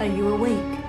Are you awake?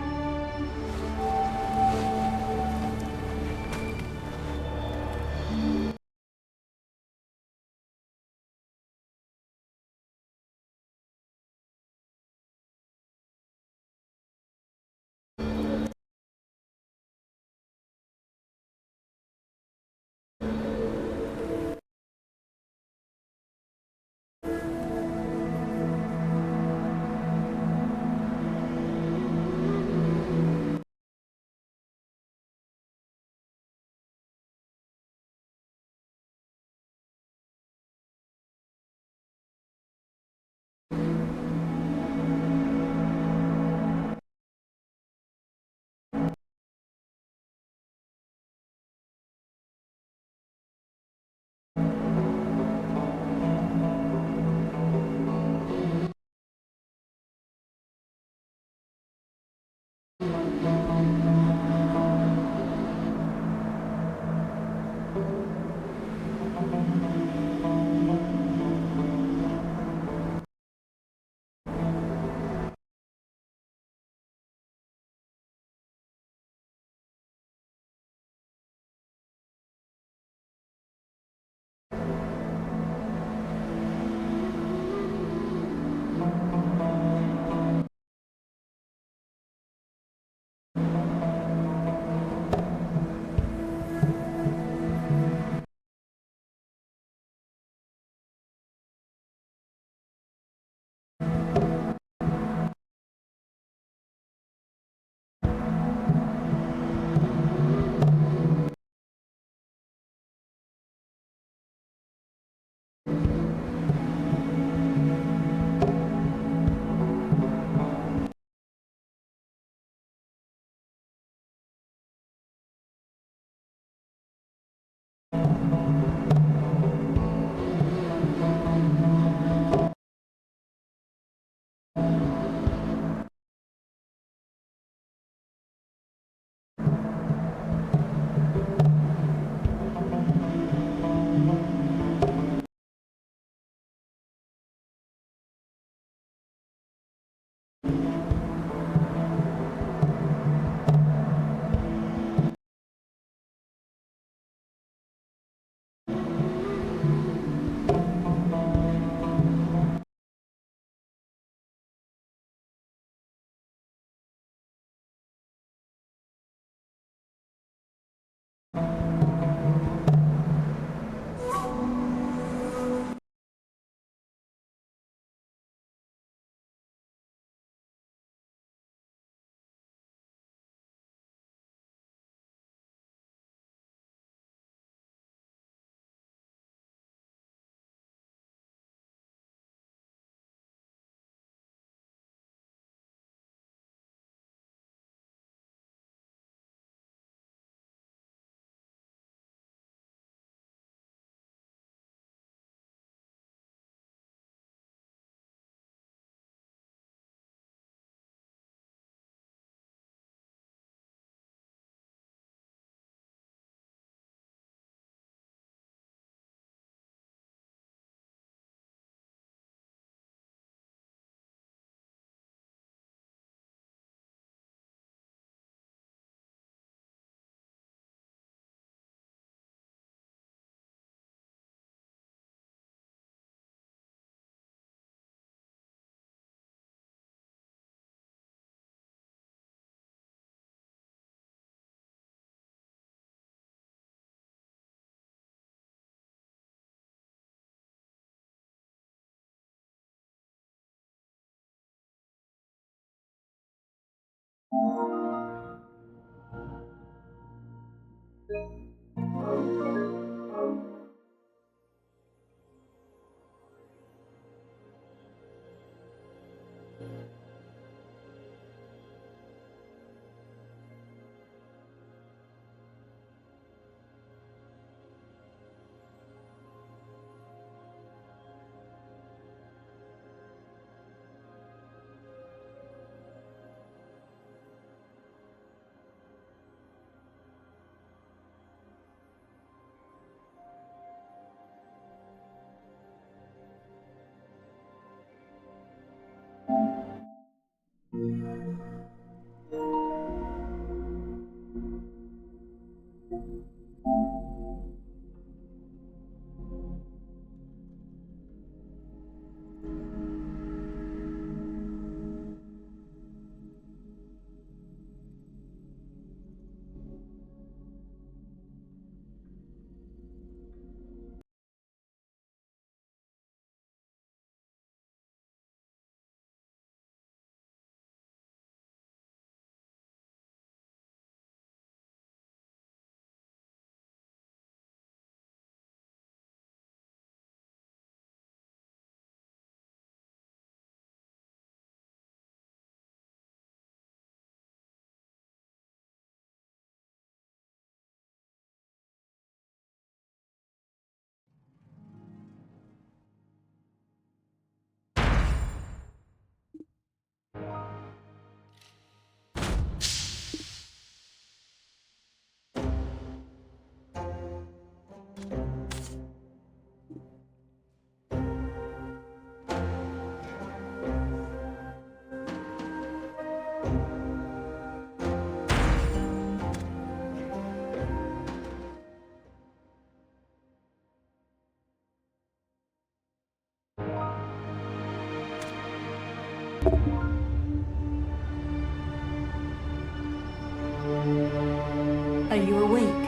Are you awake?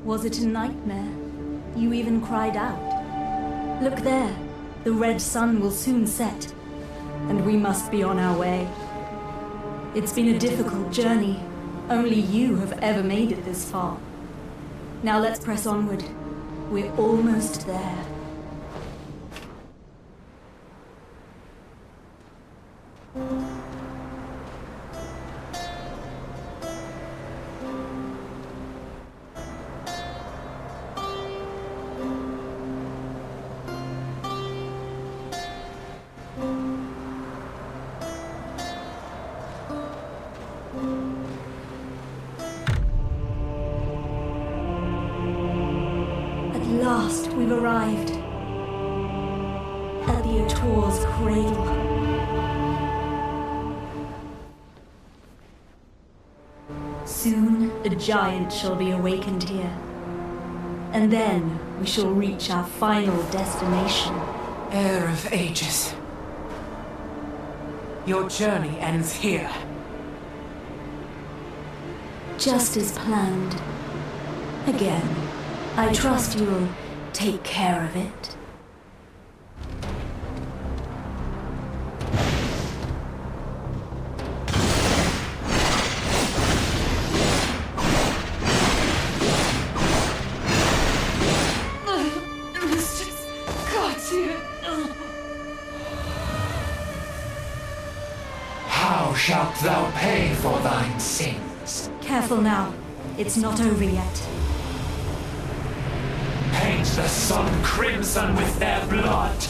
Was it a nightmare? You even cried out. Look there, the red sun will soon set, and we must be on our way. It's been a difficult journey. Only you have ever made it this far. Now let's press onward. We're almost there. At last, we've arrived. At the Ator's cradle. Soon, a giant shall be awakened here. And then, we shall reach our final destination. Heir of ages. Your journey ends here. Just as planned. Again, I trust you'll take care of it. How shalt thou pay for thine sins? Careful now. It's not over yet. Paint the sun crimson with their blood!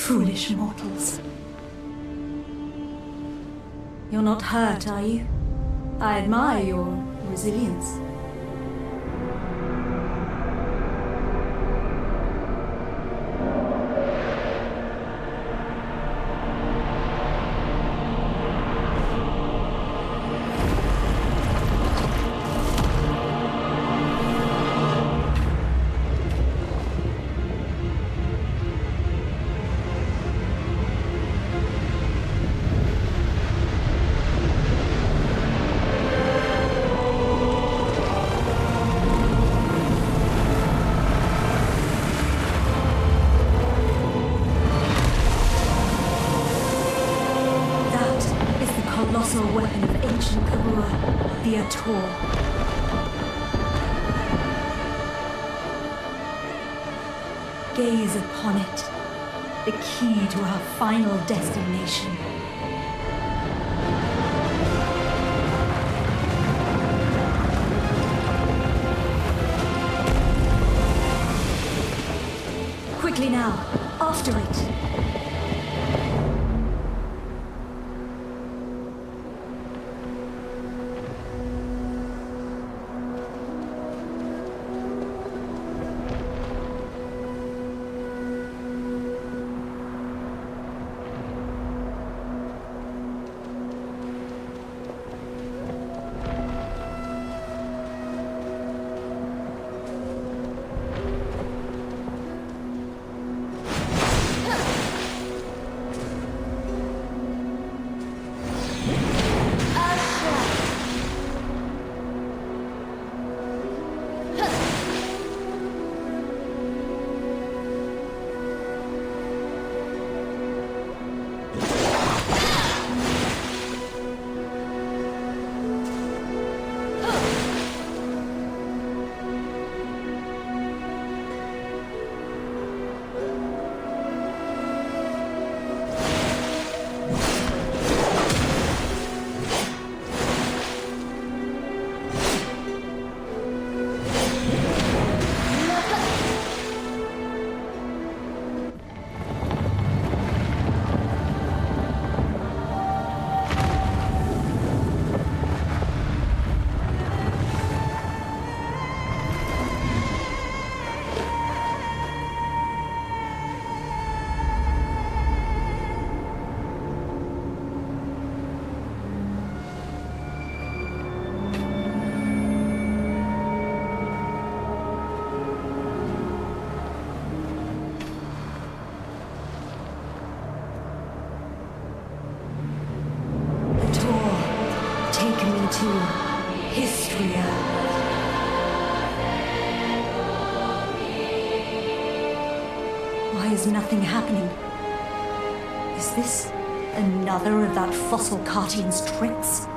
Foolish mortals. You're not hurt, are you? I admire your resilience. Colossal weapon of ancient Kabua, the Ator. Gaze upon it, the key to our final destination. Quickly now, after it. To Histria. Why is nothing happening? Is this another of that fossil Cartian's tricks?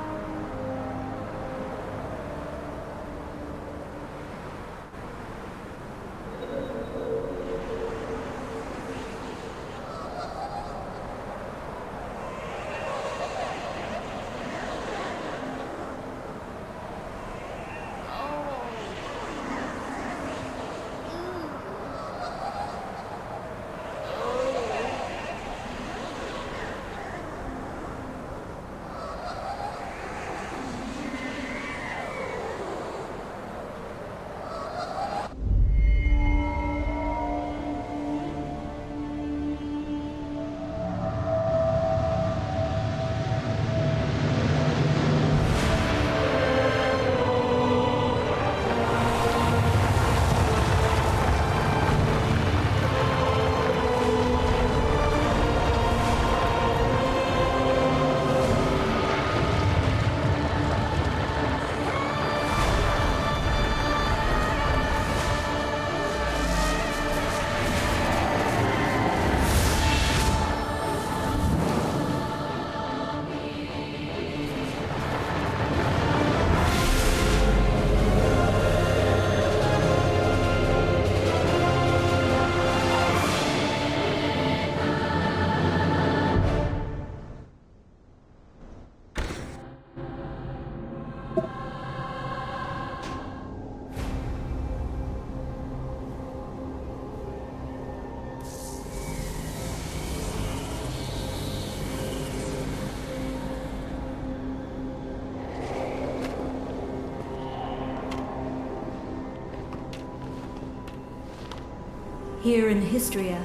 Here in Histria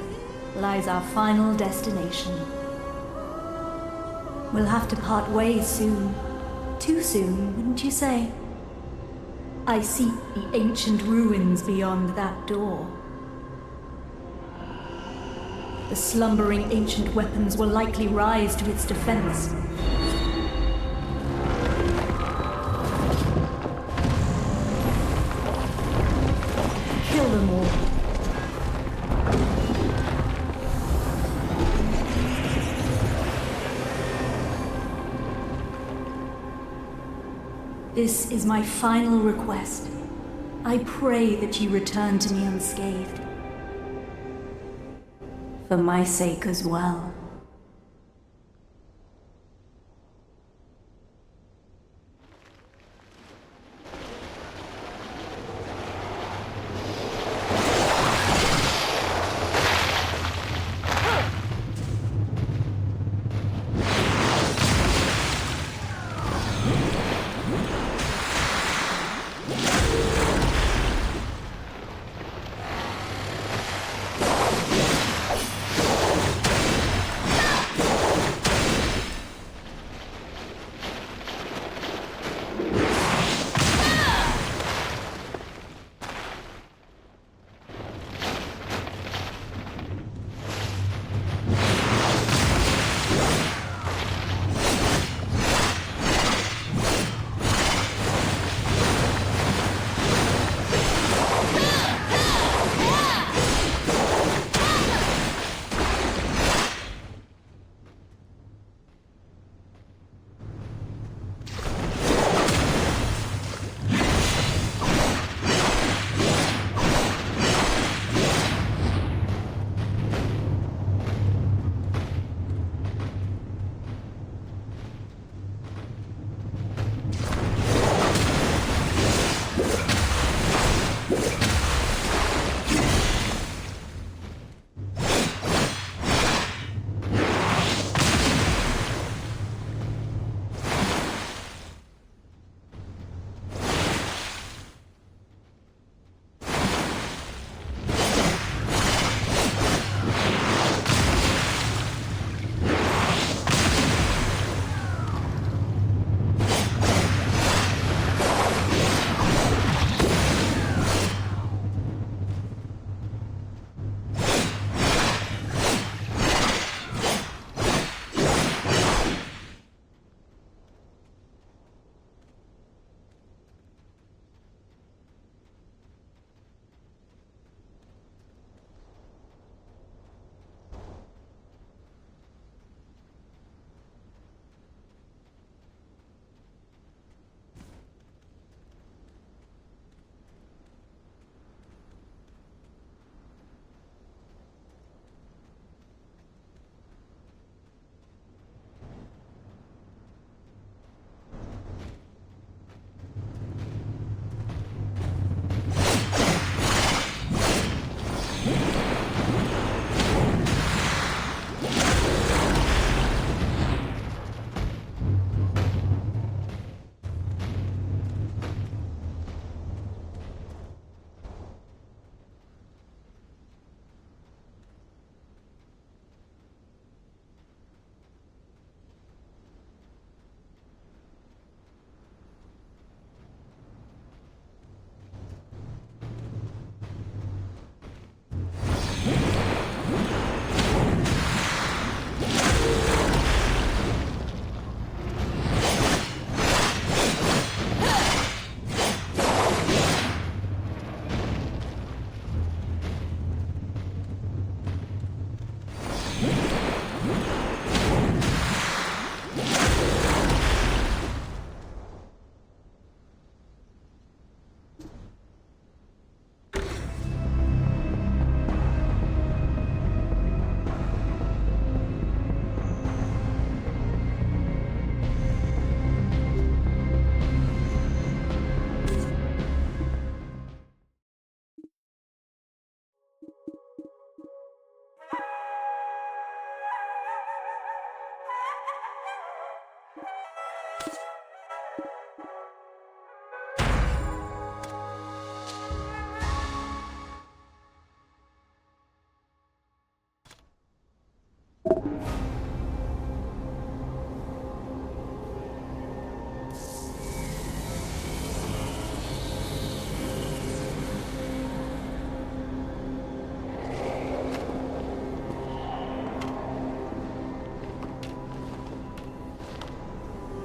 lies our final destination. We'll have to part ways soon. Too soon, wouldn't you say? I seek the ancient ruins beyond that door. The slumbering ancient weapons will likely rise to its defense. Kill them all. This is my final request. I pray that you return to me unscathed. For my sake as well.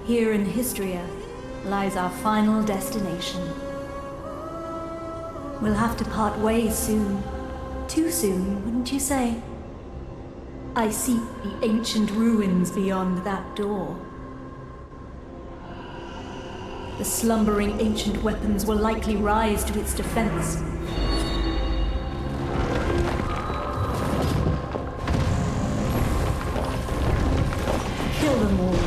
Here in Histria lies our final destination. We'll have to part ways soon. Too soon, wouldn't you say? I see the ancient ruins beyond that door. The slumbering ancient weapons will likely rise to its defense. Kill them all.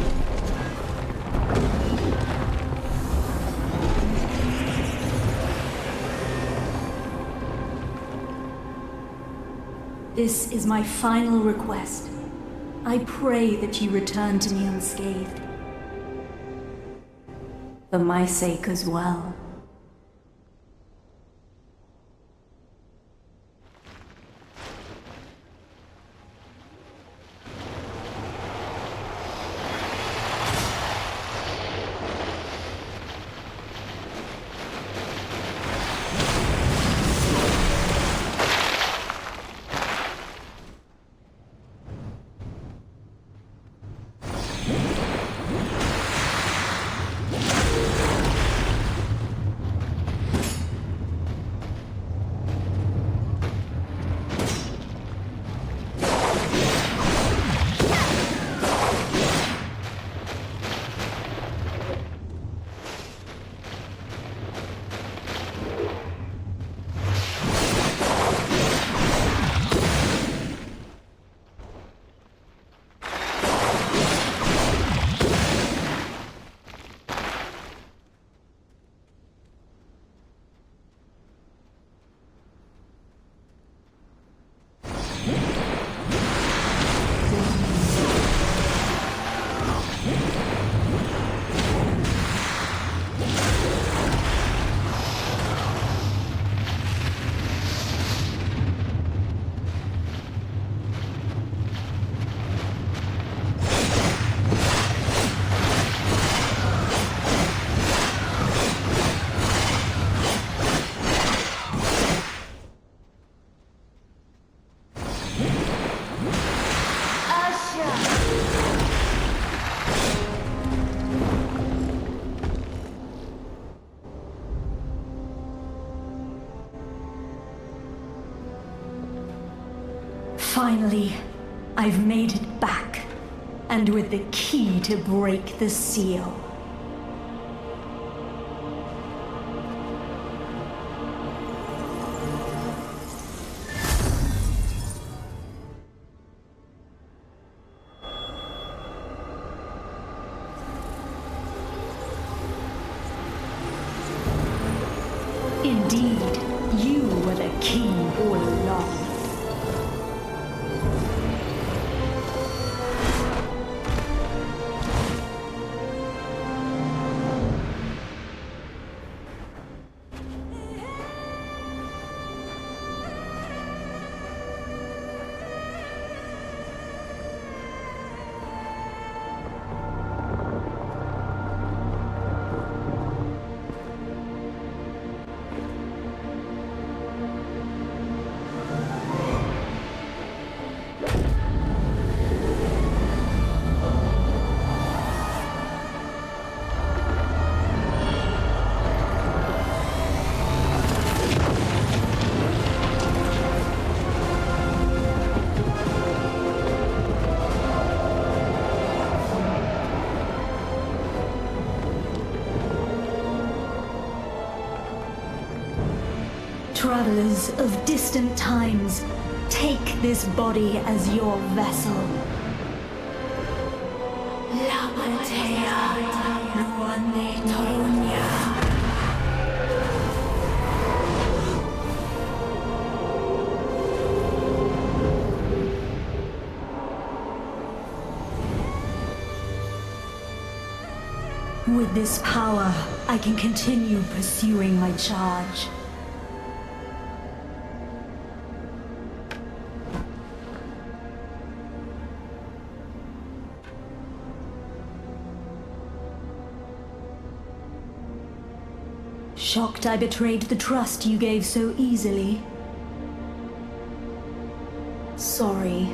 This is my final request. I pray that you return to me unscathed. For my sake as well. Finally, I've made it back, and with the key to break the seal. Indeed, you were the key all along. Travelers of distant times, take this body as your vessel. Lamatea, Ruane Torunia. With this power, I can continue pursuing my charge. Shocked I betrayed the trust you gave so easily. Sorry,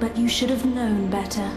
but you should have known better.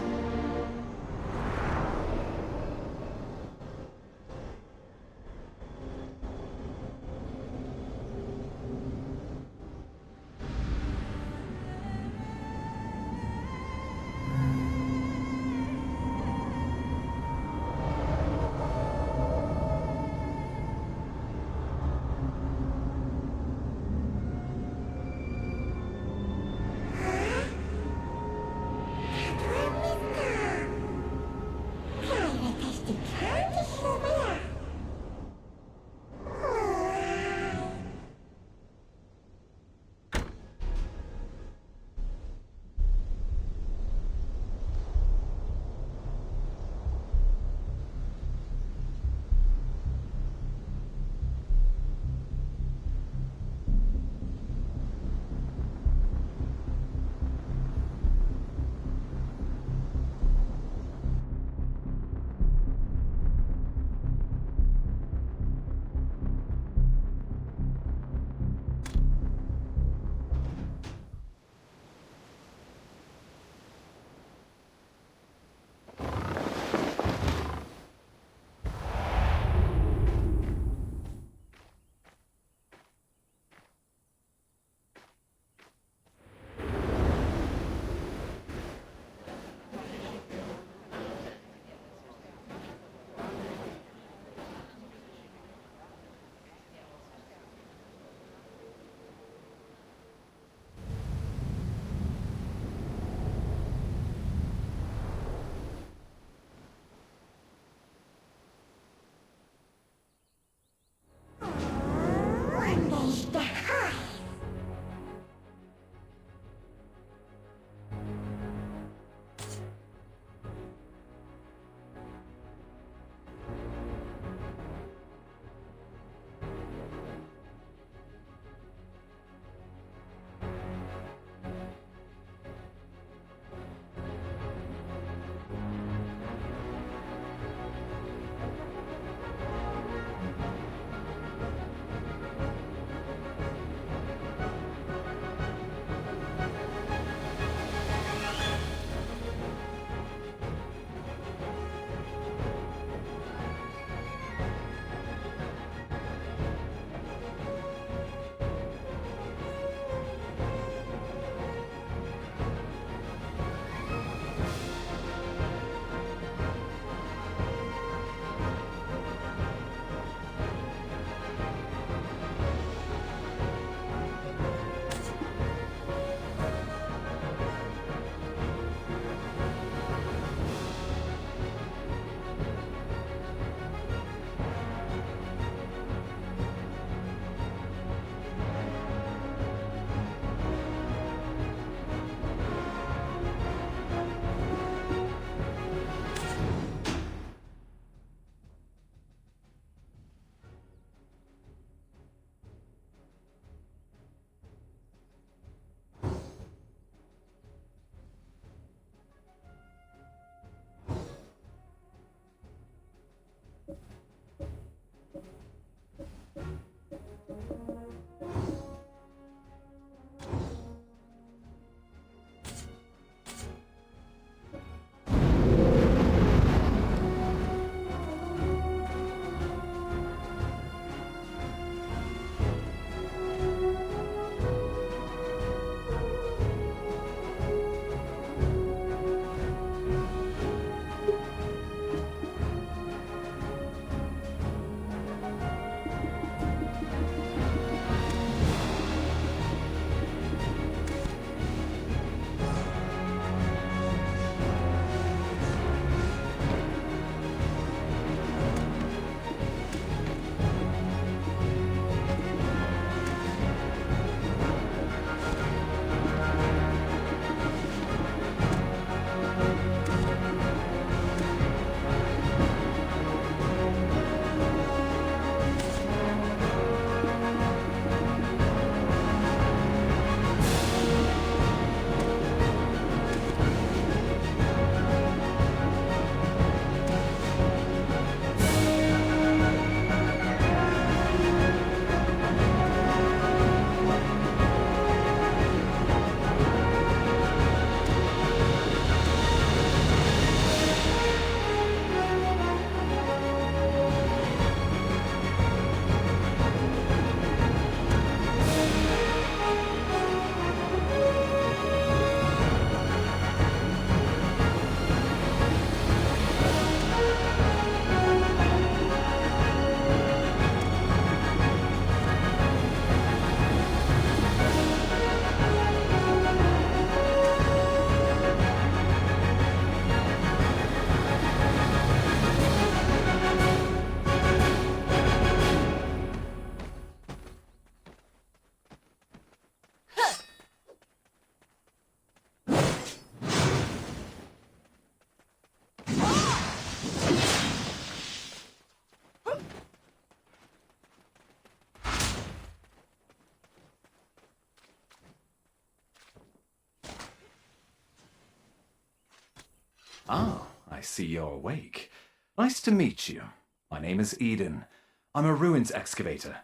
Ah, I see you're awake. Nice to meet you. My name is Eden. I'm a ruins excavator.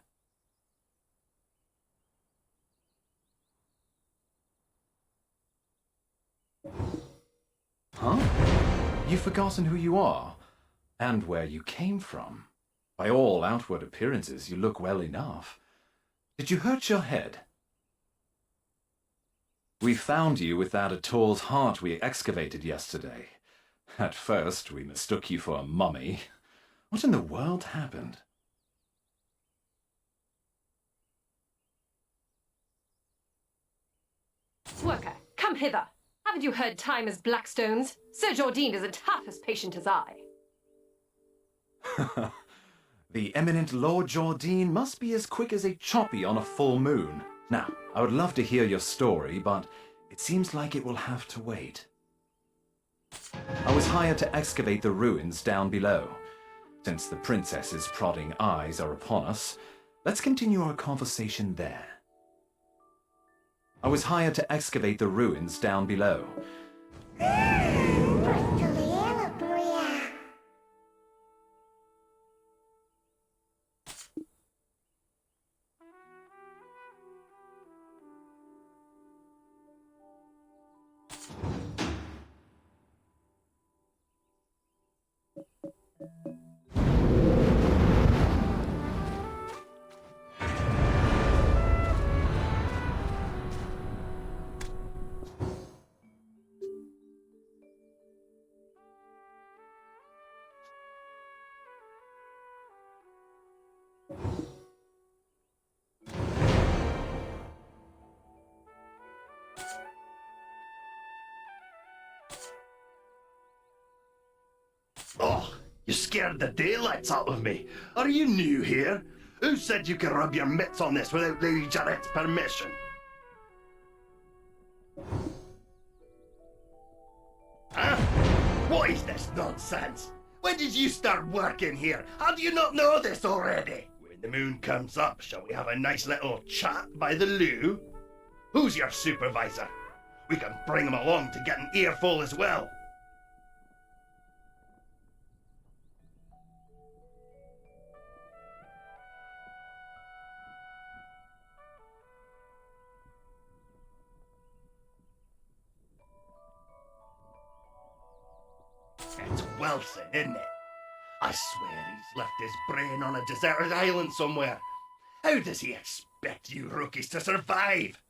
Huh? You've forgotten who you are, and where you came from. By all outward appearances, you look well enough. Did you hurt your head? We found you without a tall's heart we excavated yesterday. At first, we mistook you for a mummy. What in the world happened? Worker, come hither. Haven't you heard time is blackstones? Sir Jardine isn't half as patient as I. The eminent Lord Jardine must be as quick as a choppy on a full moon. Now, I would love to hear your story, but it seems like it will have to wait. I was hired to excavate the ruins down below. Since the princess's prodding eyes are upon us, let's continue our conversation there. I was hired to excavate the ruins down below. Oh, you scared the daylights out of me. Are you new here? Who said you could rub your mitts on this without Lady Jarrett's permission? Huh? What is this nonsense? When did you start working here? How do you not know this already? When the moon comes up, shall we have a nice little chat by the loo? Who's your supervisor? We can bring him along to get an earful as well. It's Wilson, isn't it? I swear he's left his brain on a deserted island somewhere. How does he expect you rookies to survive?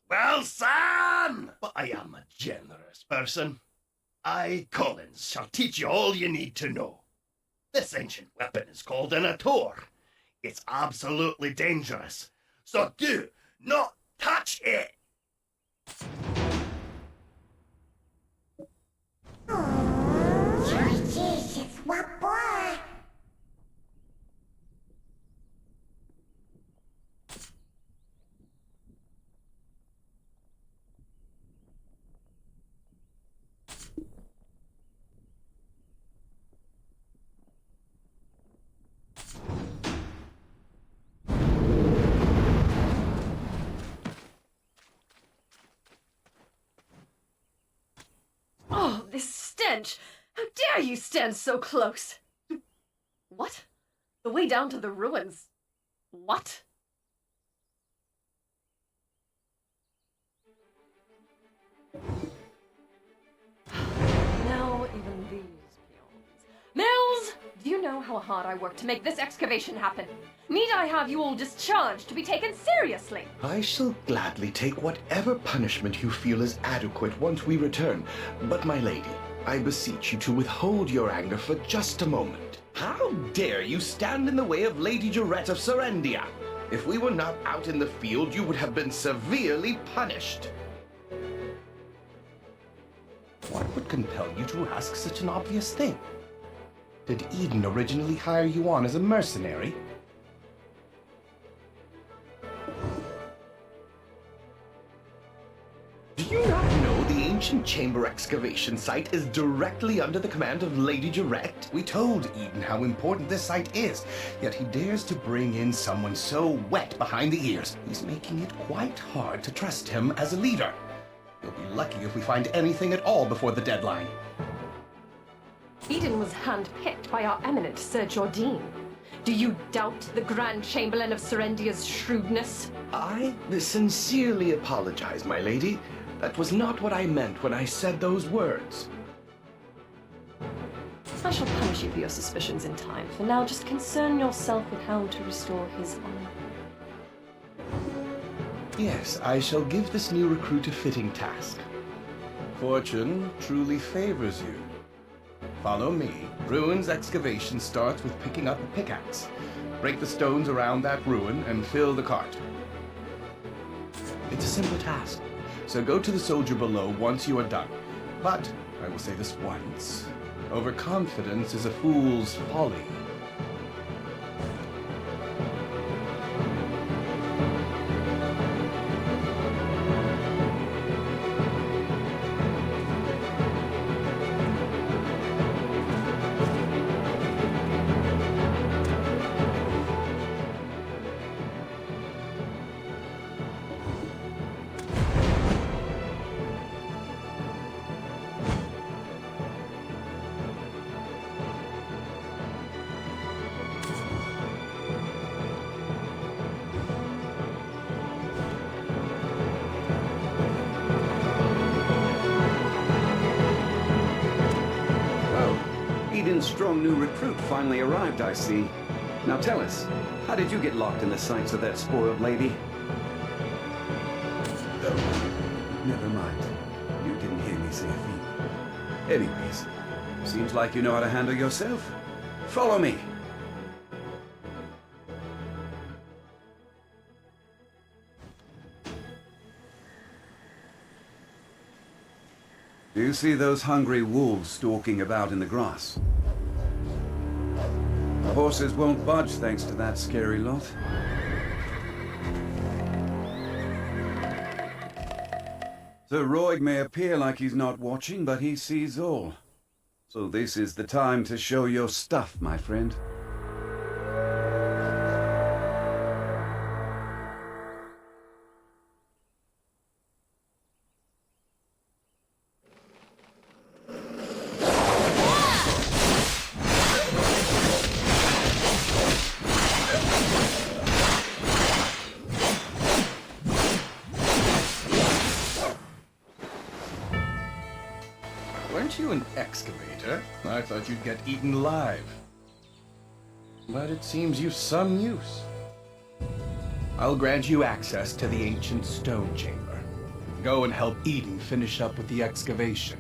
Well, Sam! But I am a generous person. I, Collins, shall teach you all you need to know. This ancient weapon is called an ator. It's absolutely dangerous, so do not touch it! Jesus, what boy? Oh, this stench! How dare you stand so close? What? The way down to the ruins? What? Now even these peons. Mills! Do you know how hard I worked to make this excavation happen? Need I have you all discharged to be taken seriously? I shall gladly take whatever punishment you feel is adequate once we return. But my lady, I beseech you to withhold your anger for just a moment. How dare you stand in the way of Lady Jarrett of Serendia? If we were not out in the field, you would have been severely punished. What would compel you to ask such an obvious thing? Did Eden originally hire you on as a mercenary? Do you not know the ancient chamber excavation site is directly under the command of Lady Jarrett? We told Eden how important this site is, yet he dares to bring in someone so wet behind the ears. He's making it quite hard to trust him as a leader. You'll be lucky if we find anything at all before the deadline. Eden was handpicked by our eminent Sir Jordine. Do you doubt the Grand Chamberlain of Serendia's shrewdness? I sincerely apologize, my lady. That was not what I meant when I said those words. I shall punish you for your suspicions in time. For now, just concern yourself with how to restore his honor. Yes, I shall give this new recruit a fitting task. Fortune truly favors you. Follow me. Ruin's excavation starts with picking up a pickaxe. Break the stones around that ruin and fill the cart. It's a simple task, so go to the soldier below once you are done. But, I will say this once, overconfidence is a fool's folly. Eden's strong new recruit finally arrived, I see. Now tell us, how did you get locked in the sights of that spoiled lady? Oh, never mind. You didn't hear me say a thing. Anyways, seems like you know how to handle yourself. Follow me. Do you see those hungry wolves stalking about in the grass? The horses won't budge thanks to that scary lot. Sir Roig may appear like he's not watching, but he sees all. So this is the time to show your stuff, my friend. Weren't you an excavator? I thought you'd get eaten alive. But it seems you've some use. I'll grant you access to the ancient stone chamber. Go and help Eden finish up with the excavation.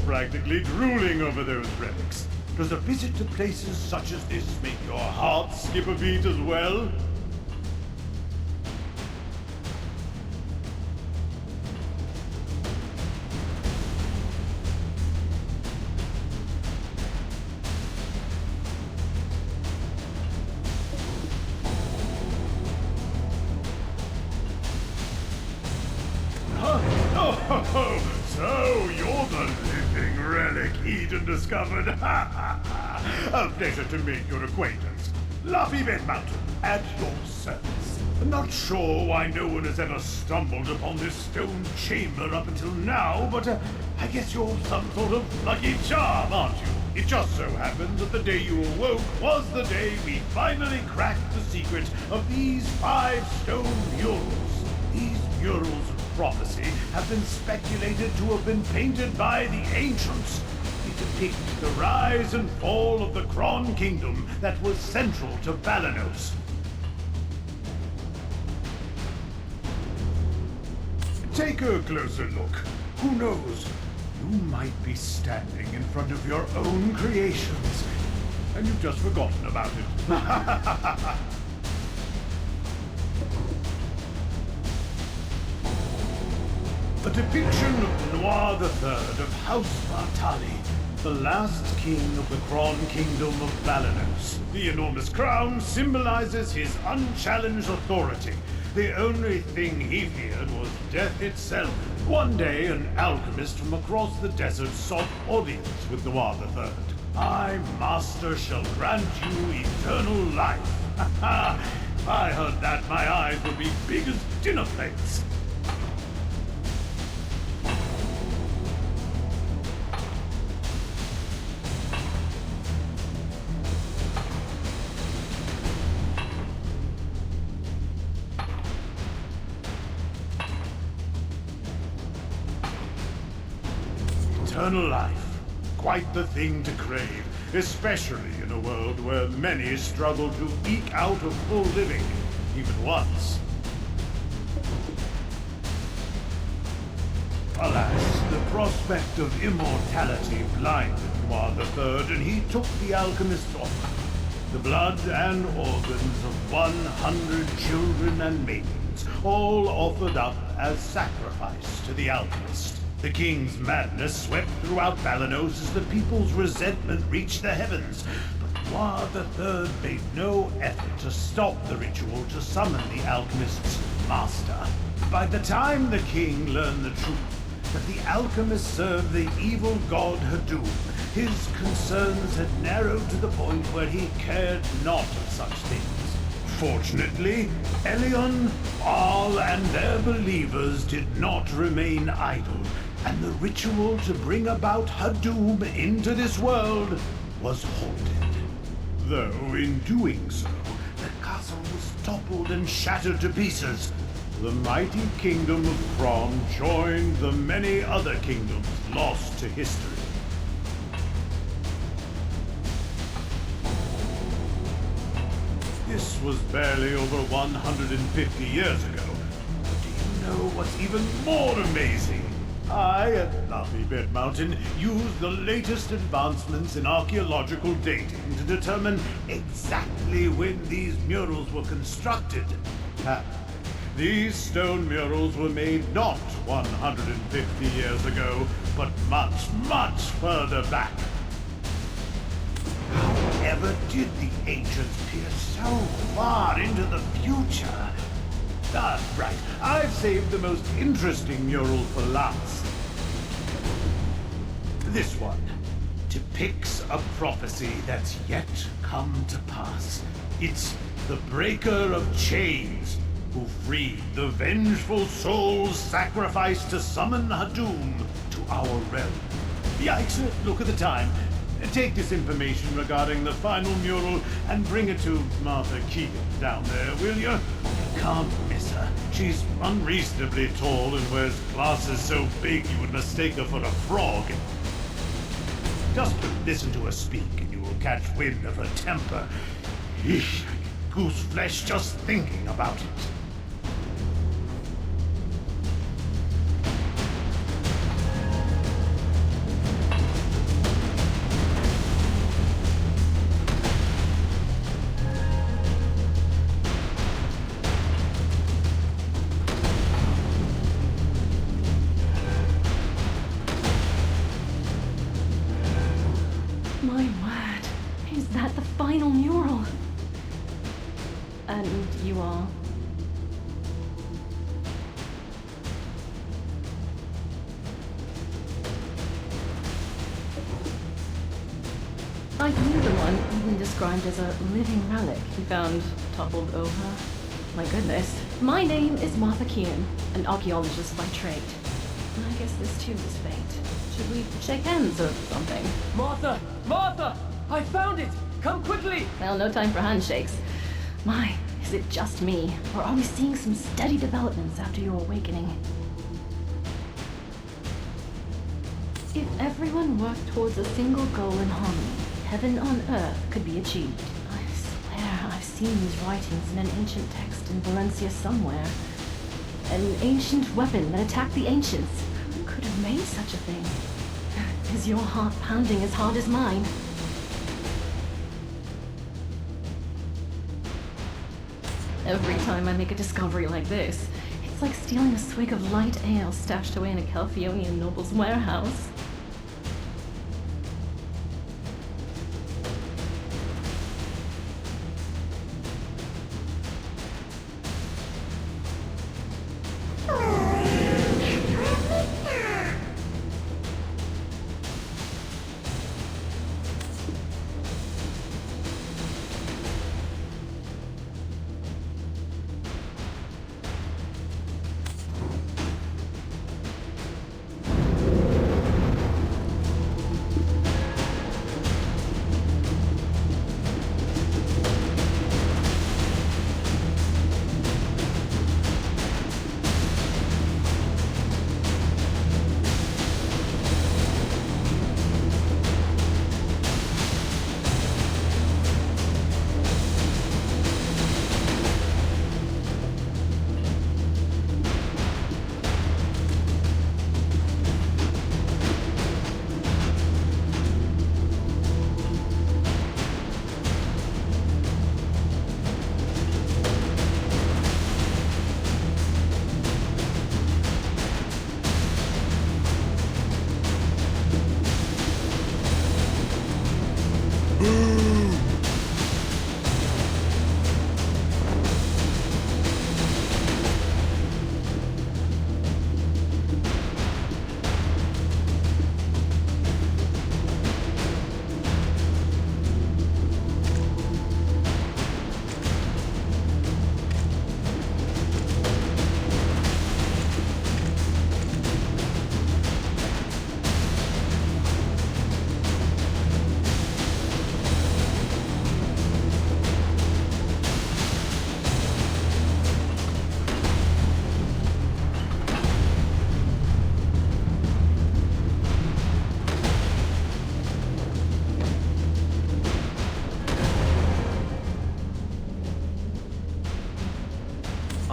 Practically drooling over those relics. Does a visit to places such as this make your heart skip a beat as well? Huh? Oh, so you're the living relic Eden discovered. A pleasure to make your acquaintance. Luffy Bed Mountain, at your service. I'm not sure why no one has ever stumbled upon this stone chamber up until now, but I guess you're some sort of lucky charm, aren't you? It just so happens that the day you awoke was the day we finally cracked the secret of these 5 stone murals. These murals of prophecy have been speculated to have been painted by the ancients. They depict the rise and fall of the Kron Kingdom that was central to Balanos. Take a closer look. Who knows? You might be standing in front of your own creations, and you've just forgotten about it. A depiction of Noir III of House Bartali. the last king of the Kron Kingdom of Balanos. The enormous crown symbolizes his unchallenged authority. The only thing he feared was death itself. One day, an alchemist from across the desert sought audience with Noir III. "My master shall grant you eternal life." If I heard that, my eyes would be big as dinner plates. Eternal life. Quite the thing to crave, especially in a world where many struggle to eke out a full living, even once. Alas, the prospect of immortality blinded Noir III, and he took the alchemist's offer. The blood and organs of 100 children and maidens, all offered up as sacrifice to the alchemist. The king's madness swept throughout Balanos as the people's resentment reached the heavens. But Noir III made no effort to stop the ritual to summon the alchemist's master. By the time the king learned the truth, that the alchemist served the evil god Hadum, his concerns had narrowed to the point where he cared not of such things. Fortunately, Elion, Arl, and their believers did not remain idle, and the ritual to bring about Hadum into this world was halted. Though in doing so, the castle was toppled and shattered to pieces. The mighty kingdom of Kron joined the many other kingdoms lost to history. This was barely over 150 years ago. But do you know what's even more amazing? I, at Lovely Bed Mountain, used the latest advancements in archaeological dating to determine exactly when these murals were constructed. These stone murals were made not 150 years ago, but much, much further back. However did the ancients peer so far into the future? Right. I've saved the most interesting mural for last. This one depicts a prophecy that's yet come to pass. It's the Breaker of Chains, who freed the vengeful souls sacrificed to summon Hadum to our realm. Yikes, look at the time. Take this information regarding the final mural and bring it to Martha Keegan down there, will you? You can't miss her. She's unreasonably tall and wears glasses so big you would mistake her for a frog. Just listen to her speak and you will catch wind of her temper. Eesh, goose flesh just thinking about it. My word, is that the final mural? And you are? I knew the one even described as a living relic he found toppled over. My goodness. My name is Martha Keenan, an archaeologist by trade. I guess this too is fate. Should we shake hands or something? Martha! Martha! I found it! Come quickly! Well, no time for handshakes. My, is it just me? Or are we seeing some steady developments after your awakening? If everyone worked towards a single goal in harmony, heaven on earth could be achieved. I swear I've seen these writings in an ancient text in Valencia somewhere. An ancient weapon that attacked the ancients. Who could have made such a thing? Is your heart pounding as hard as mine? Every time I make a discovery like this, it's like stealing a swig of light ale stashed away in a Calphionian noble's warehouse.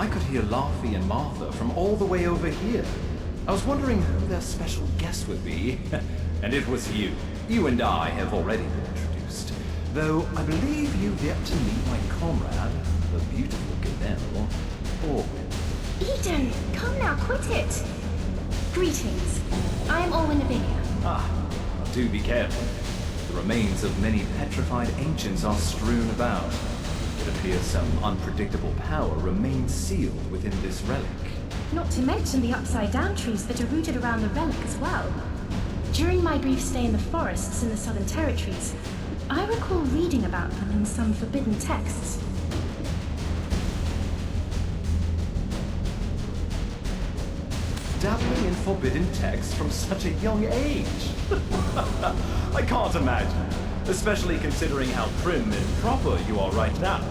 I could hear Laffy and Martha from all the way over here. I was wondering who their special guest would be, and it was you. You and I have already been introduced, though I believe you've yet to meet my comrade, the beautiful Ganelle, Orwin. Eden, come now, quit it! Greetings. I am Orwin Lavinia. Do be careful. The remains of many petrified ancients are strewn about. It appears some unpredictable power remains sealed within this relic. Not to mention the upside-down trees that are rooted around the relic as well. During my brief stay in the forests in the Southern Territories, I recall reading about them in some forbidden texts. Dabbling in forbidden texts from such a young age? I can't imagine, especially considering how prim and proper you are right now.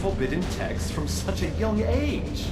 Forbidden texts from such a young age.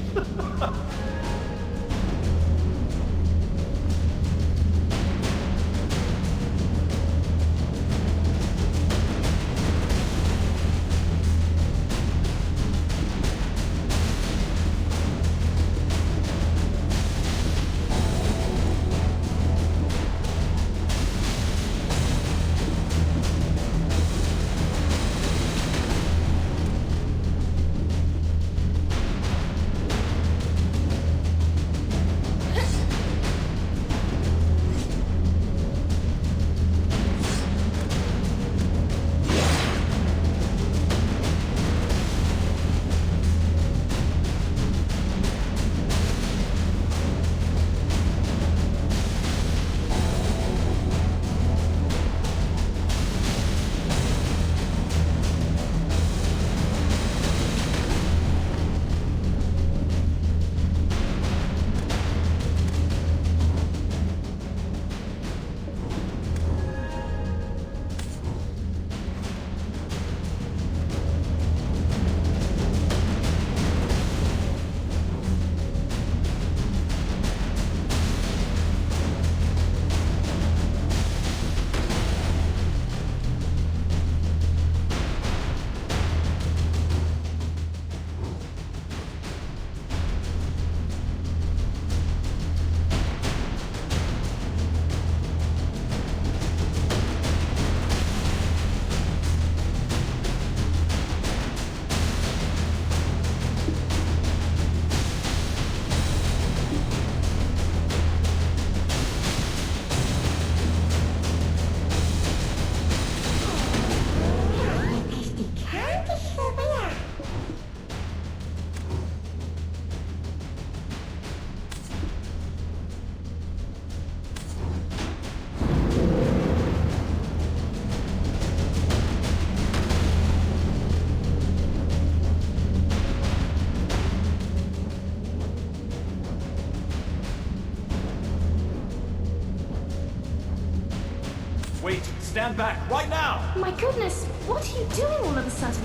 stand back, right now! My goodness, what are you doing all of a sudden?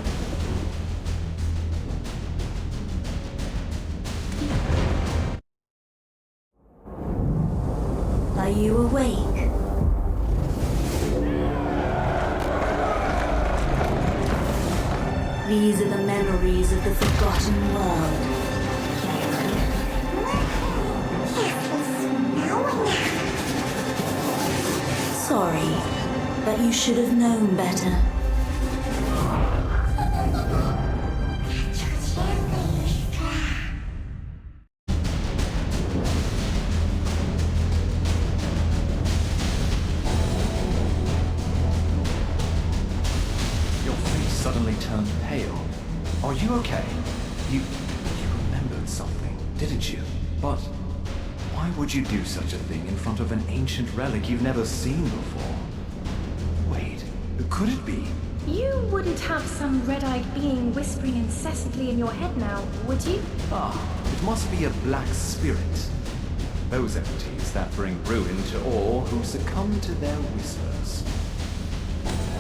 Are you awake? These are the memories of the forgotten world. Sorry, but you should have known better. Your face suddenly turned pale. Are you okay? You remembered something, didn't you? But why would you do such a thing in front of an ancient relic you've never seen before? Wait, could it be? You wouldn't have some red-eyed being whispering incessantly in your head now, would you? Ah, it must be a black spirit. Those entities that bring ruin to all who succumb to their whispers.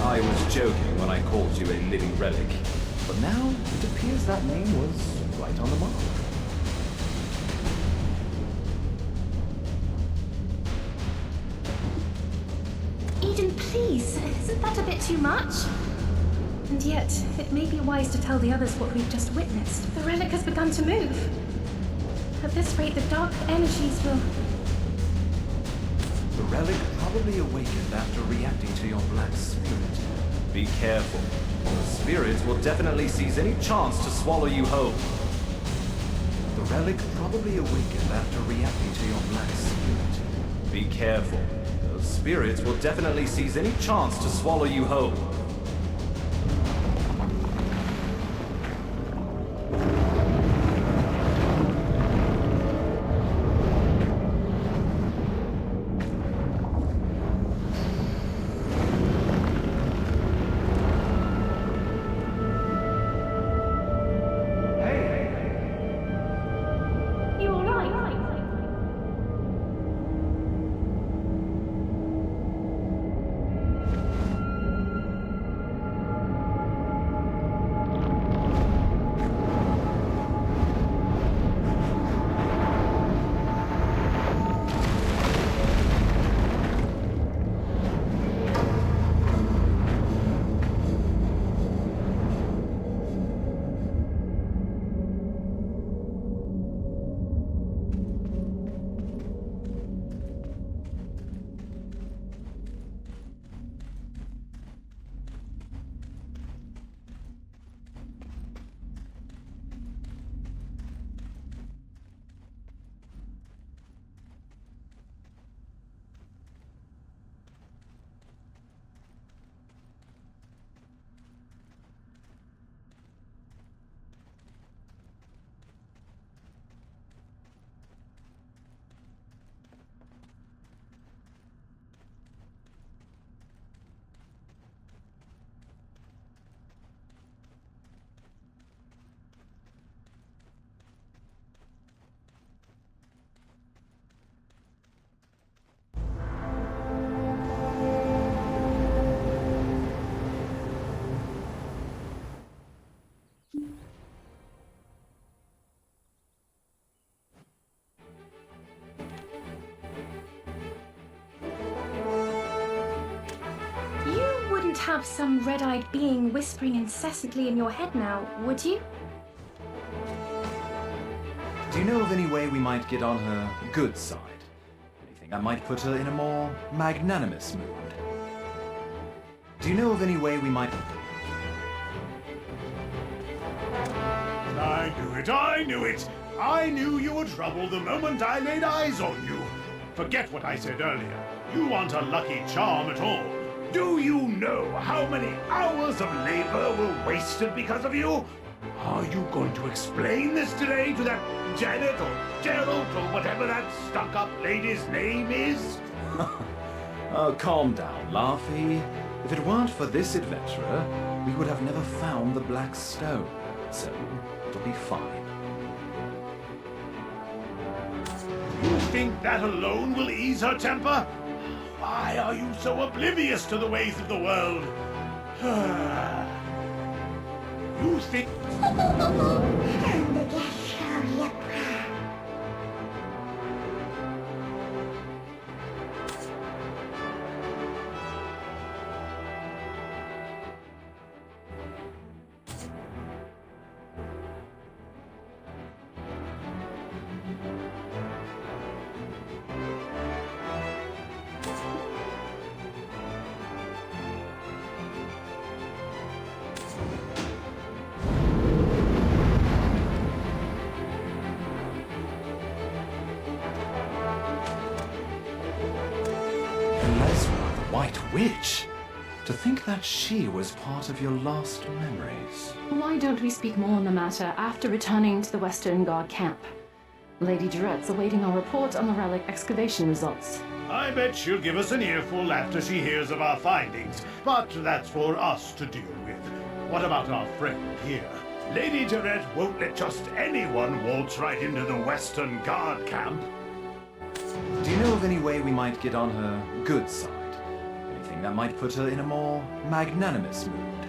I was joking when I called you a living relic, but now it appears that name was right on the mark. Eden, please, isn't that a bit too much? And yet, it may be wise to tell the others what we've just witnessed. The relic has begun to move. At this rate, the dark energies will... The relic probably awakened after reacting to your black spirit. Be careful. The spirits will definitely seize any chance to swallow you whole. The relic probably awakened after reacting to your black spirit. Be careful. The spirits will definitely seize any chance to swallow you whole. You alright? You wouldn't have some red-eyed being whispering incessantly in your head now, would you? Do you know of any way we might get on her good side? Anything that might put her in a more magnanimous mood? Do you know of any way we might... I knew it, I knew it! I knew you were trouble the moment I laid eyes on you. Forget what I said earlier. You aren't a lucky charm at all. Do you know how many hours of labor were wasted because of you? Are you going to explain this today to that Janet or Gerald or whatever that stuck-up lady's name is? Oh, calm down, Laughy. If it weren't for this adventurer, we would have never found the Black Stone. So, it'll be fine. You think that alone will ease her temper? Why are you so oblivious to the ways of the world? You think... White Witch? To think that she was part of your last memories. Why don't we speak more on the matter after returning to the Western Guard camp? Lady Durette's awaiting our report on the relic excavation results. I bet she'll give us an earful after she hears of our findings, but that's for us to deal with. What about our friend here? Lady Durette won't let just anyone waltz right into the Western Guard camp. Do you know of any way we might get on her good side? Anything that might put her in a more magnanimous mood?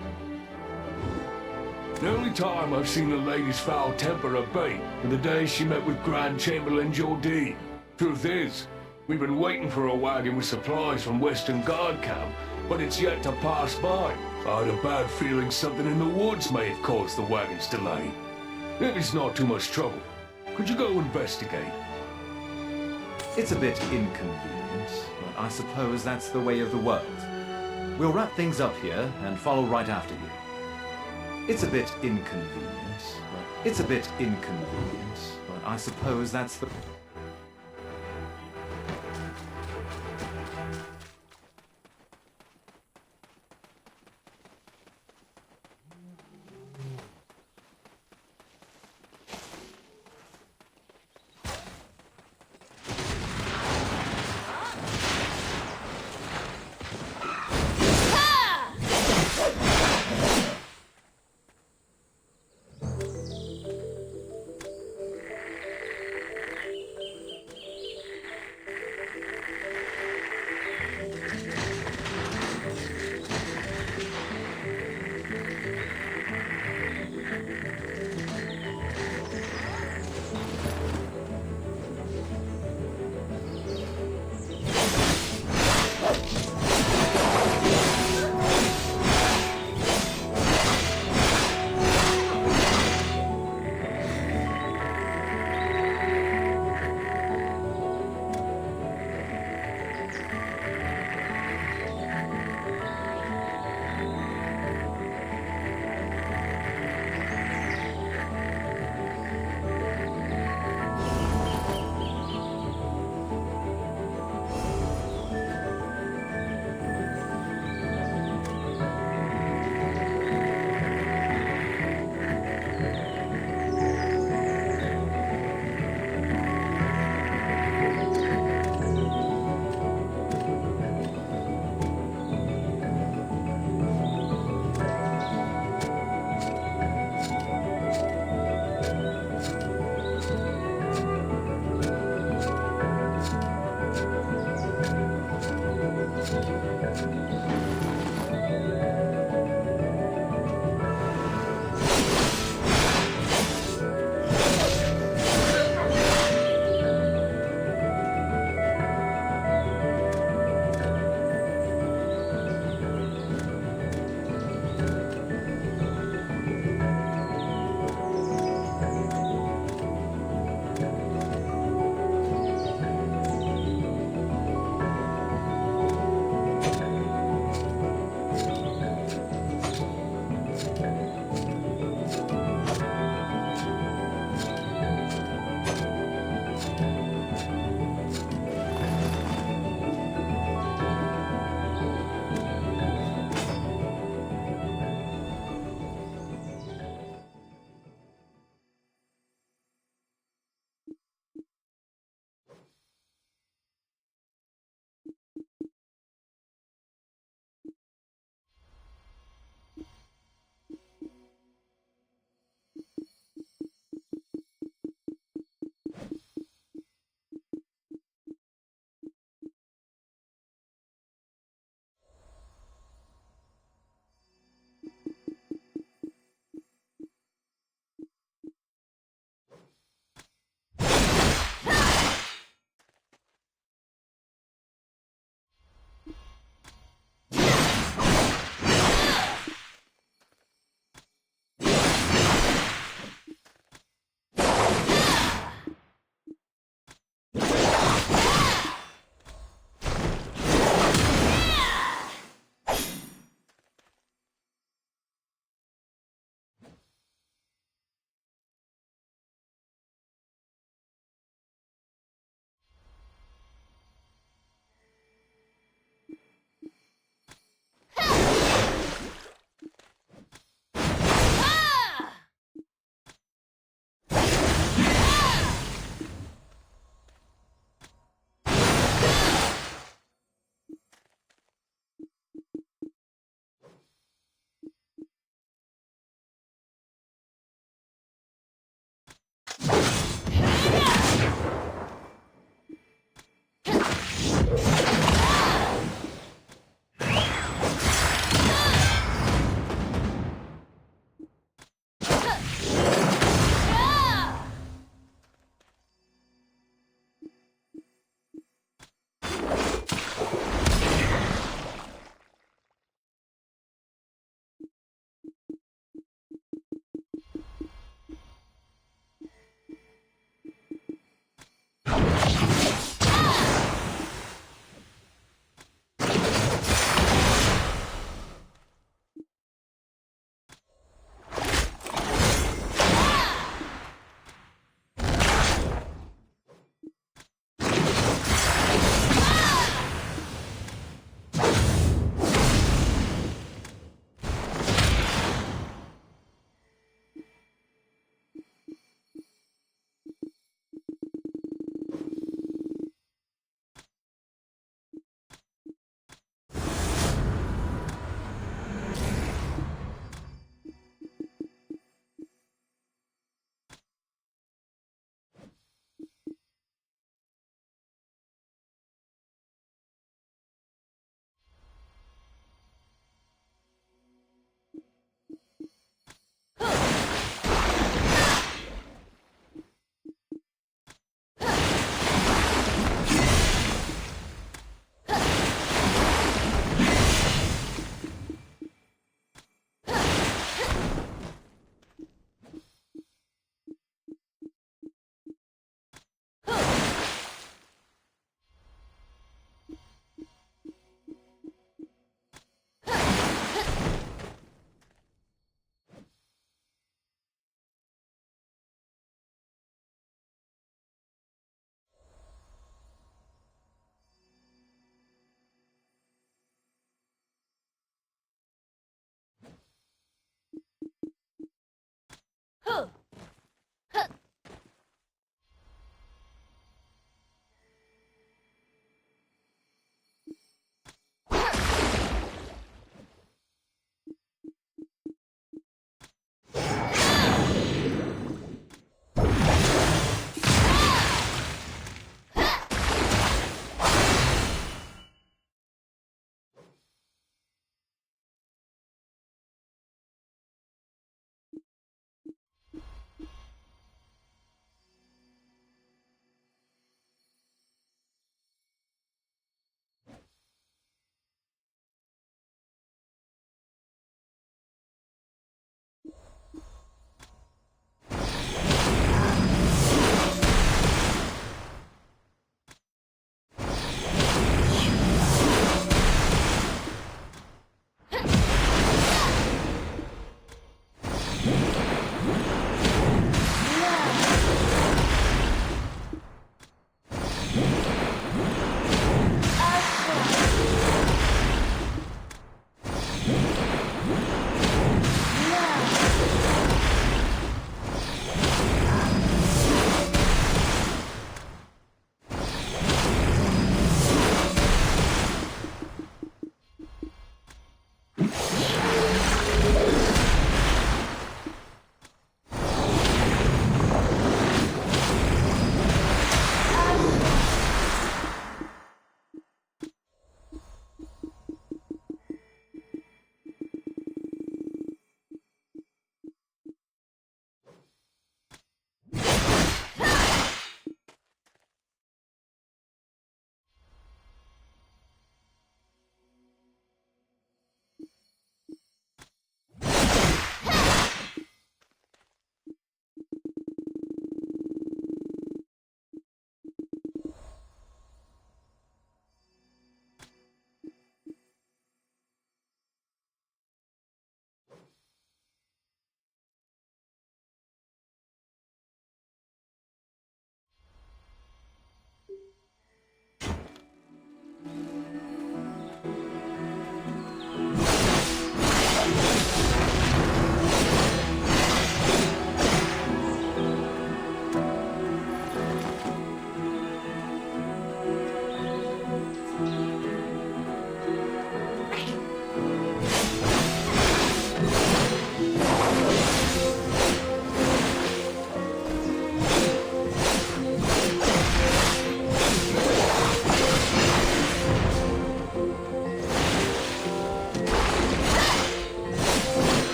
The only time I've seen the lady's foul temper abate were the day she met with Grand Chamberlain Jordine. Truth is, we've been waiting for a wagon with supplies from Western Guard camp, but it's yet to pass by. I had a bad feeling something in the woods may have caused the wagon's delay. If it's not too much trouble, could you go investigate? It's a bit inconvenient, but I suppose that's the way of the world. We'll wrap things up here and follow right after you. It's a bit inconvenient, but I suppose that's the...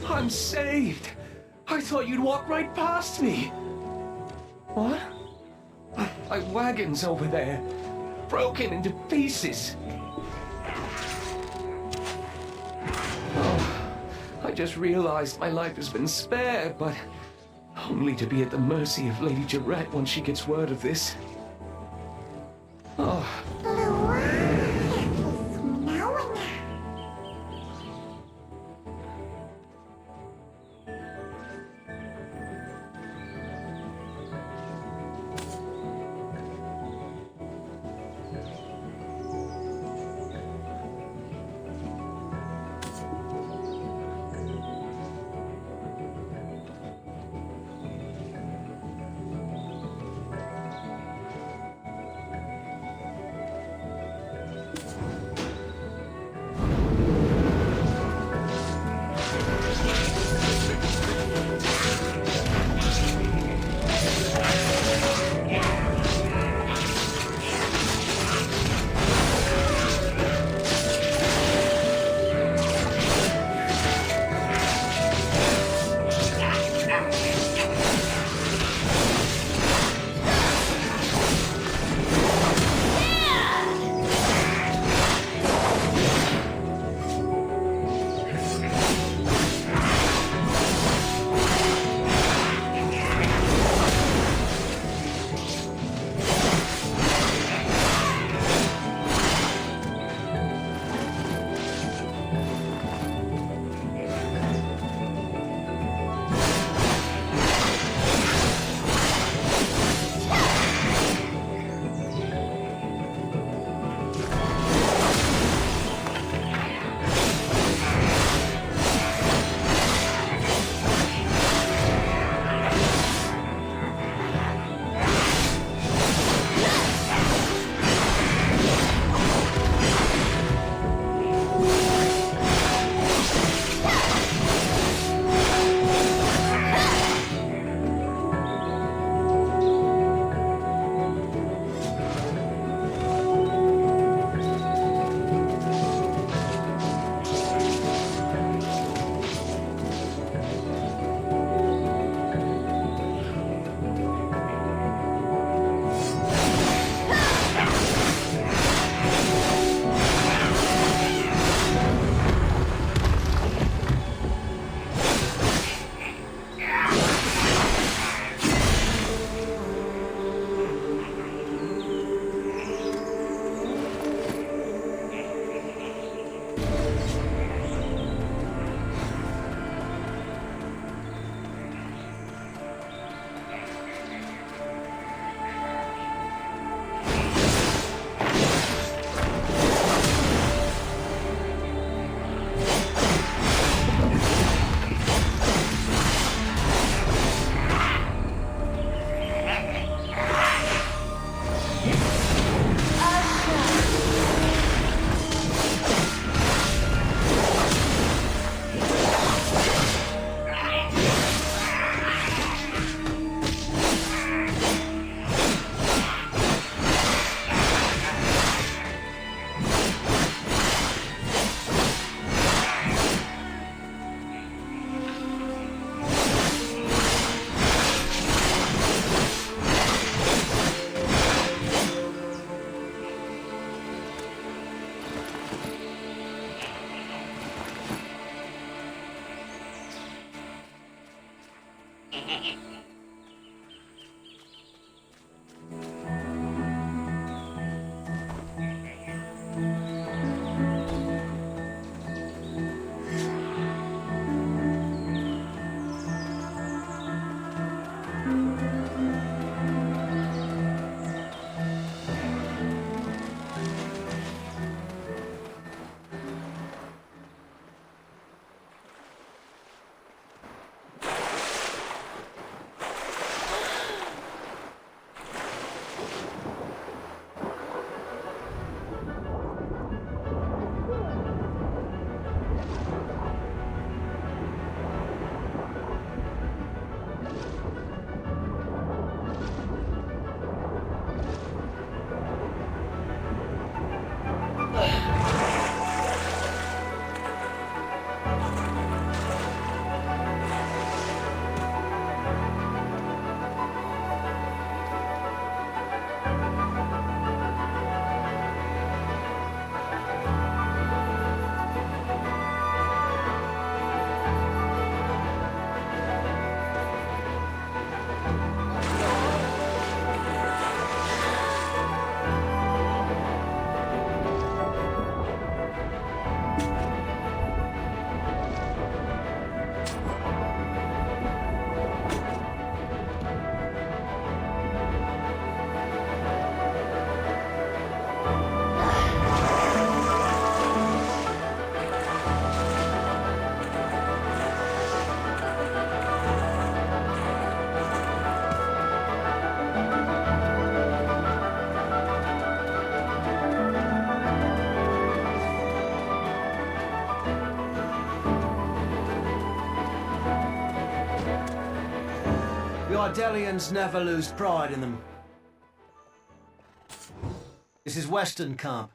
I'm saved! I thought you'd walk right past me! What? My wagon's over there, broken into pieces. Oh, I just realized my life has been spared, but only to be at the mercy of Lady Jarrett when she gets word of this. Oh. Ardelians never lose pride in them. This is Western Camp.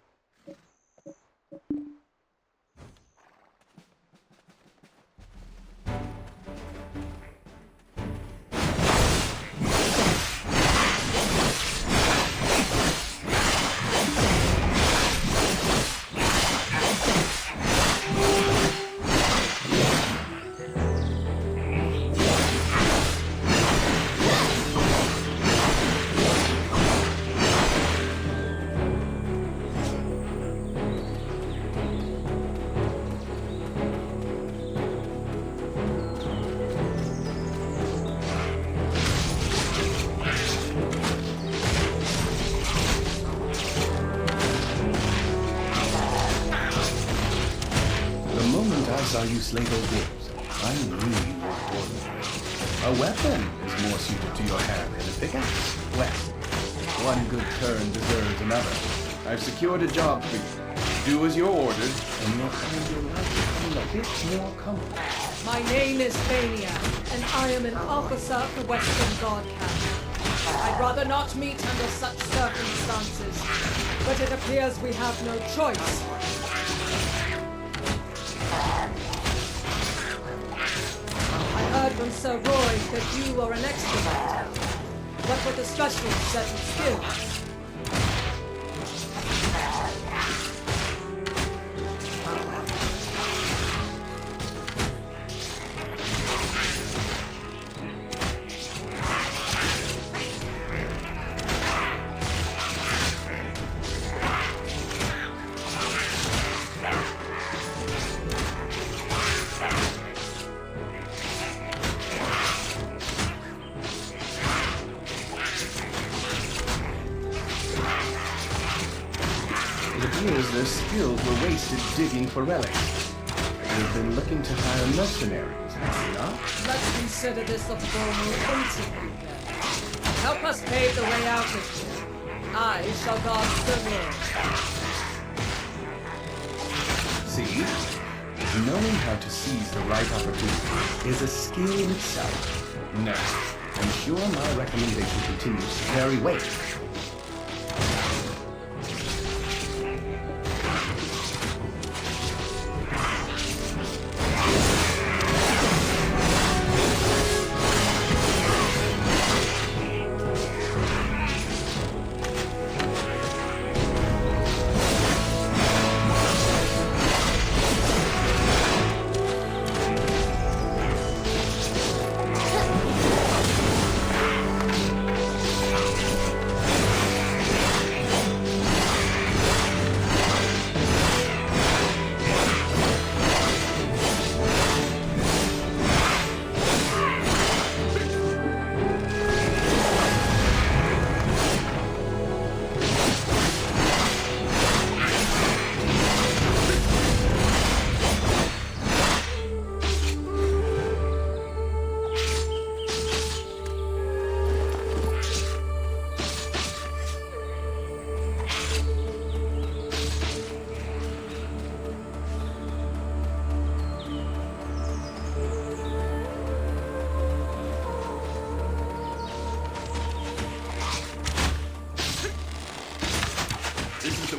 I saw you slay those wolves. I knew you were important. A weapon is more suited to your hand than a pickaxe. West, one good turn deserves another. I've secured a job for you. Do as you're ordered, and you'll find your life becoming a bit more comfortable. My name is Vania, and I am an officer of the Western Guard Camp. I'd rather not meet under such circumstances, but it appears we have no choice. I heard from Sir Roy that you are an extrovert, but with a special set of skills. Their skills were wasted digging for relics. You've been looking to hire mercenaries, have you not? Let's consider this a formal interview then. Help us pave the way out of here. I shall guard the road. See? Knowing how to seize the right opportunity is a skill in itself. Now, ensure my recommendation continues to carry weight.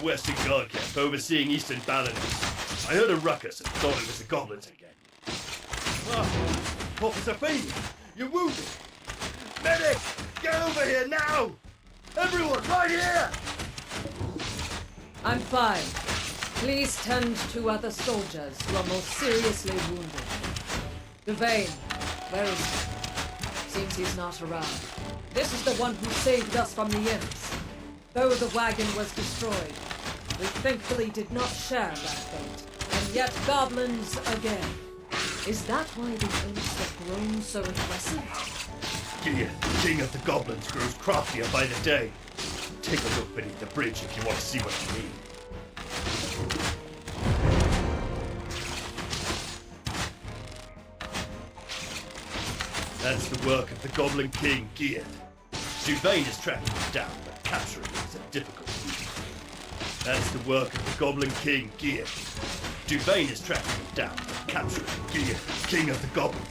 Western Guard Camp, overseeing Eastern Balinese. I heard a ruckus and thought it was the goblins again. Ah, Officer Feeney, you're wounded! Medic! Get over here now! Everyone, right here! I'm fine. Please tend to other soldiers who are more seriously wounded. Devane, where is he? Seems he's not around. This is the one who saved us from the imps. Though the wagon was destroyed, we thankfully did not share that fate. And yet goblins again. Is that why the imps have grown so impressive? Gia, king of the goblins, grows craftier by the day. Take a look beneath the bridge if you want to see what I mean. That's the work of the Goblin King, Gia. Devane is tracking him down, but capturing him is a difficult feat. That's the work of the Goblin King, Gia. Devane is tracking him down, but capturing Gia, king of the goblins.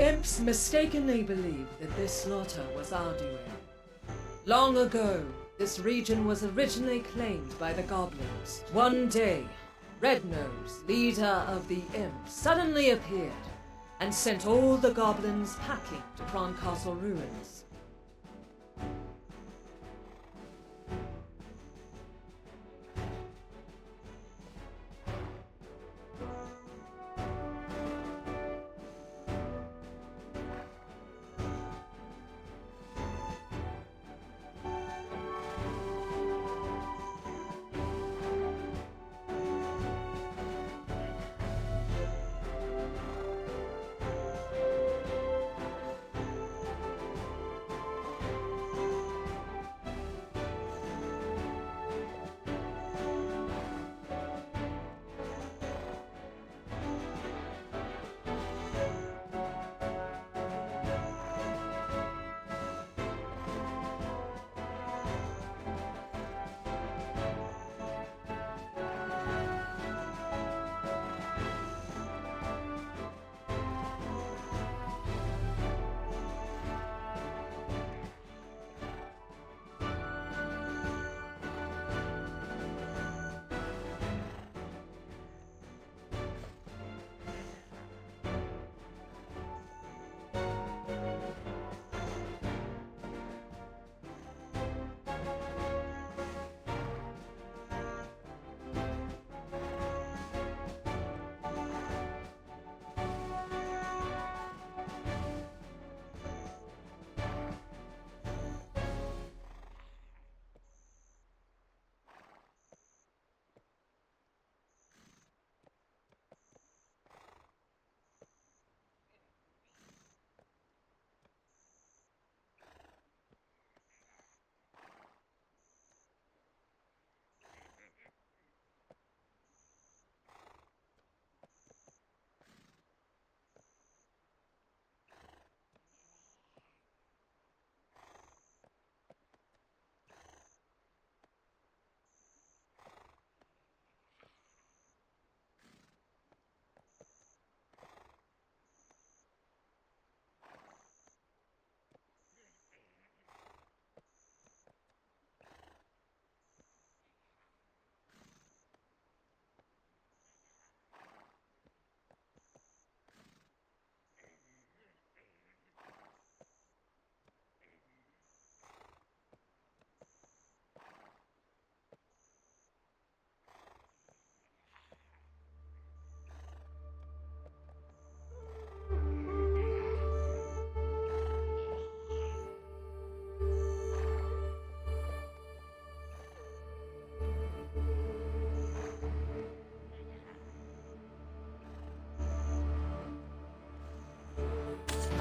imps mistakenly believe that this slaughter was our doing. Long ago, this region was originally claimed by the goblins. One day, Rednose, leader of the imps, suddenly appeared and sent all the goblins packing to Prawn Castle ruins.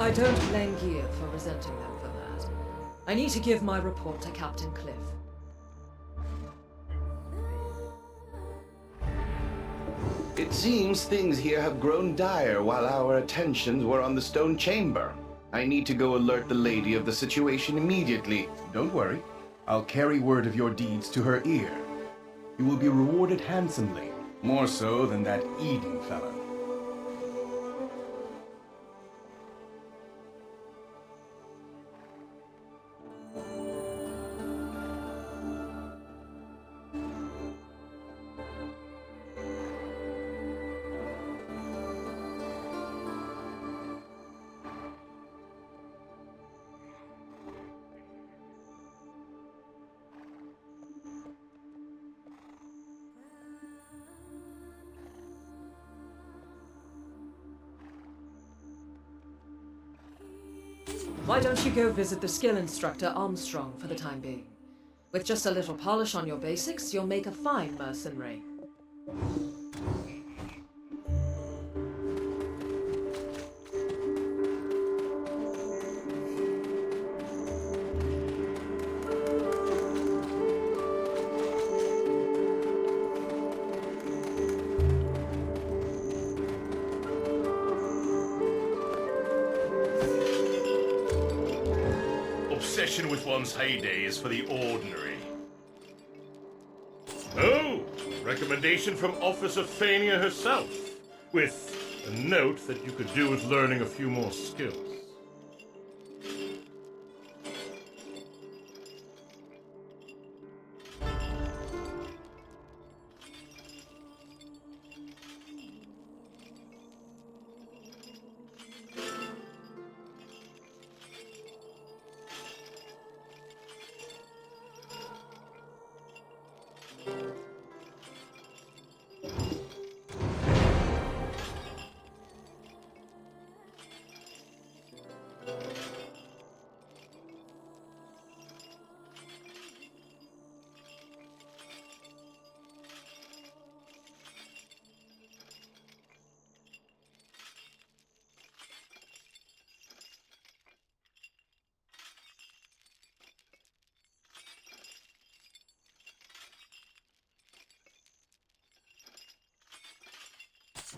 I don't blame Gear for resenting them for that. I need to give my report to Captain Cliff. It seems things here have grown dire while our attentions were on the stone chamber. I need to go alert the lady of the situation immediately. Don't worry. I'll carry word of your deeds to her ear. You will be rewarded handsomely, more so than that Eden fellow. Why don't you go visit the skill instructor Armstrong for the time being? With just a little polish on your basics, you'll make a fine mercenary. Obsession with one's heyday is for the ordinary. Oh, recommendation from Officer Fania herself, with And note that you could do with learning a few more skills.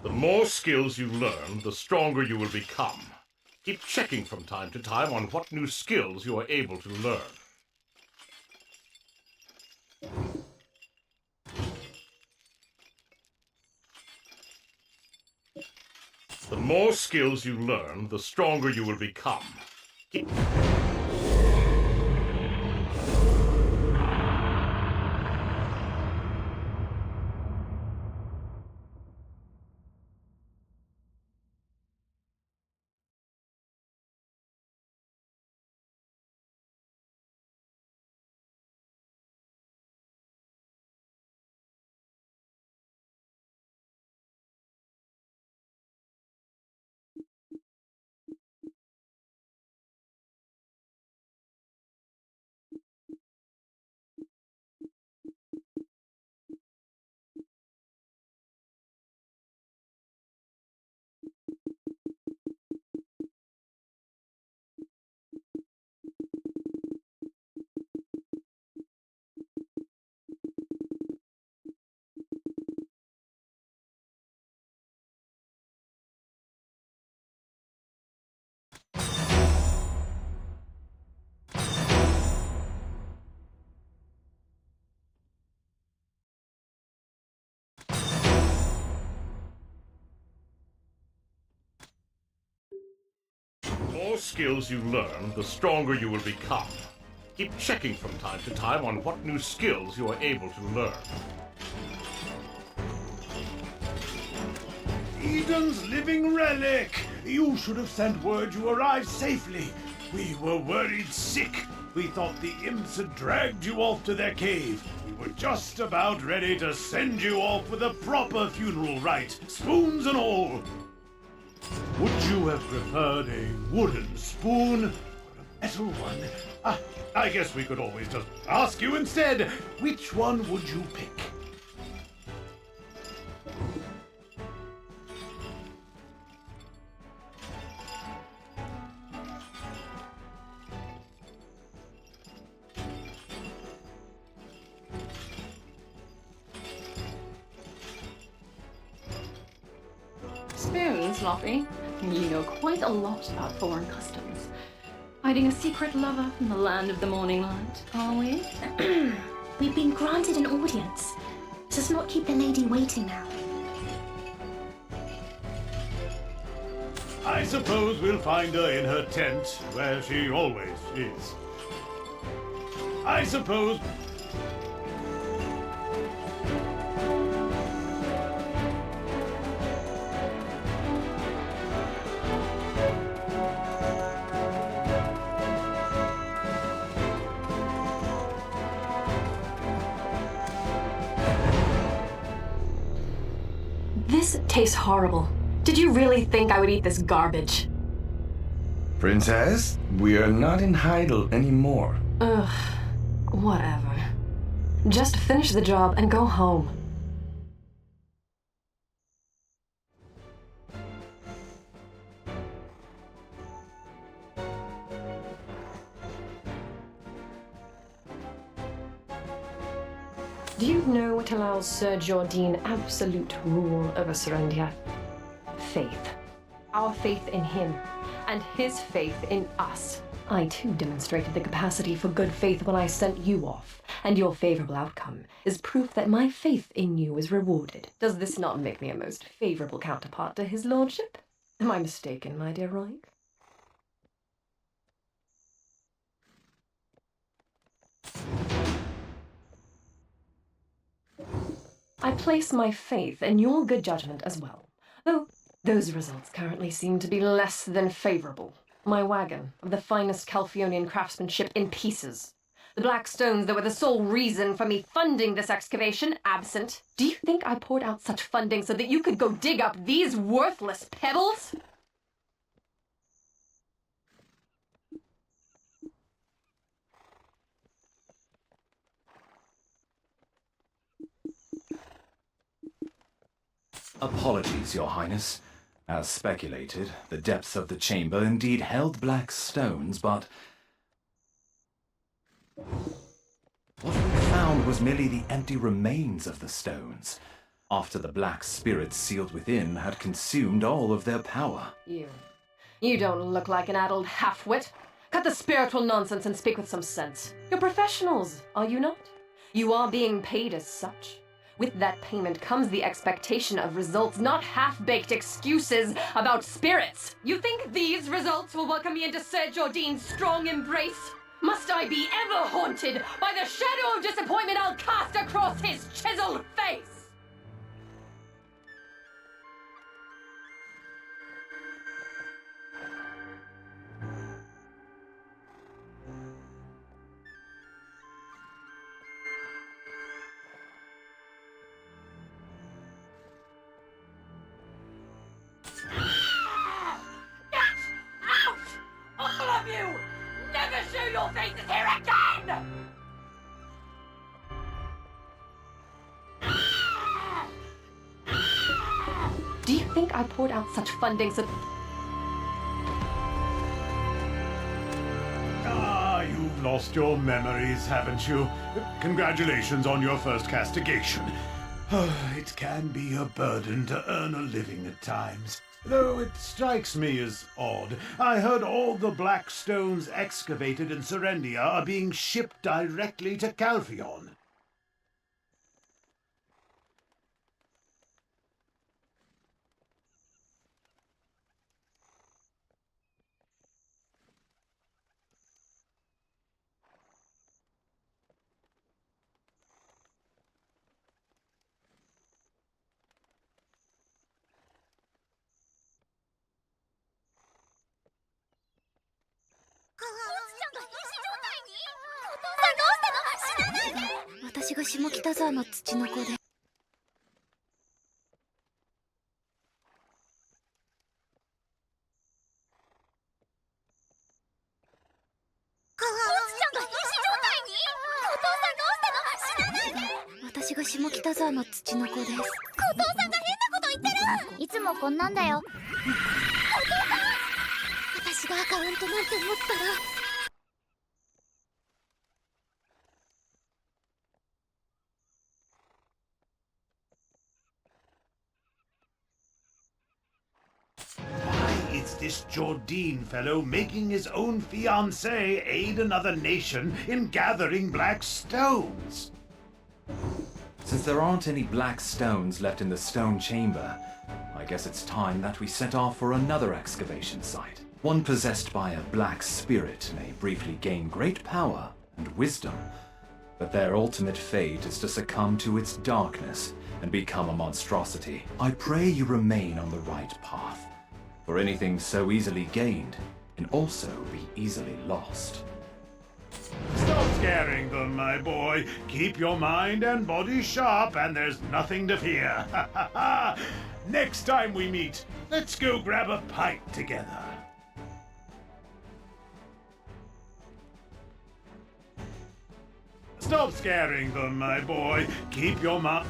The more skills you learn, the stronger you will become. Keep checking from time to time on what new skills you are able to learn. The more skills you learn, the stronger you will become. The more skills you learn, the stronger you will become. Keep checking from time to time on what new skills you are able to learn. Eden's living relic! You should have sent word you arrived safely. We were worried sick. We thought the imps had dragged you off to their cave. We were just about ready to send you off with a proper funeral rite, spoons and all. Would you have preferred a wooden spoon or a metal one? I guess we could always just ask you instead. Which one would you pick? Spoons, Loppy. You know quite a lot about foreign customs. Hiding a secret lover from the land of the morning light, are we? We've been granted an audience. Does not keep the lady waiting now. I suppose we'll find her in her tent, where she always is. I suppose... This tastes horrible. Did you really think I would eat this garbage? Princess, we are not in Heidel anymore. Ugh, whatever. Just finish the job and go home. Do you know what allows Sir Jordine absolute rule over Serendia? Faith. Our faith in him, and his faith in us. I too demonstrated the capacity for good faith when I sent you off, and your favorable outcome is proof that my faith in you is rewarded. Does this not make me a most favorable counterpart to his lordship? Am I mistaken, my dear Roig? I place my faith in your good judgment as well, though those results currently seem to be less than favorable. My wagon, of the finest Calphionian craftsmanship, in pieces. The black stones that were the sole reason for me funding this excavation, absent. Do you think I poured out such funding so that you could go dig up these worthless pebbles? Apologies, Your Highness. As speculated, the depths of the chamber indeed held black stones, but what we found was merely the empty remains of the stones, after the black spirits sealed within had consumed all of their power. You don't look like an addled half-wit. Cut the spiritual nonsense and speak with some sense. You're professionals, are you not? You are being paid as such. With that payment comes the expectation of results, not half-baked excuses about spirits. You think these results will welcome me into Sir Jordine's strong embrace? Must I be ever haunted by the shadow of disappointment I'll cast across his chiseled face? Do you think I poured out such funding so... Ah, you've lost your memories, haven't you? Congratulations on your first castigation. It can be a burden to earn a living at times. Though it strikes me as odd. I heard all the black stones excavated in Serendia are being shipped directly to Calphion. It's this Jordine fellow making his own fiancée aid another nation in gathering black stones. Since there aren't any black stones left in the stone chamber, I guess it's time that we set off for another excavation site. One possessed by a black spirit may briefly gain great power and wisdom, but their ultimate fate is to succumb to its darkness and become a monstrosity. I pray you remain on the right path, for anything so easily gained can also be easily lost. Stop scaring them, my boy. Keep your mind and body sharp, and there's nothing to fear. Next time we meet, let's go grab a pint together. Stop scaring them, my boy. Keep your mind...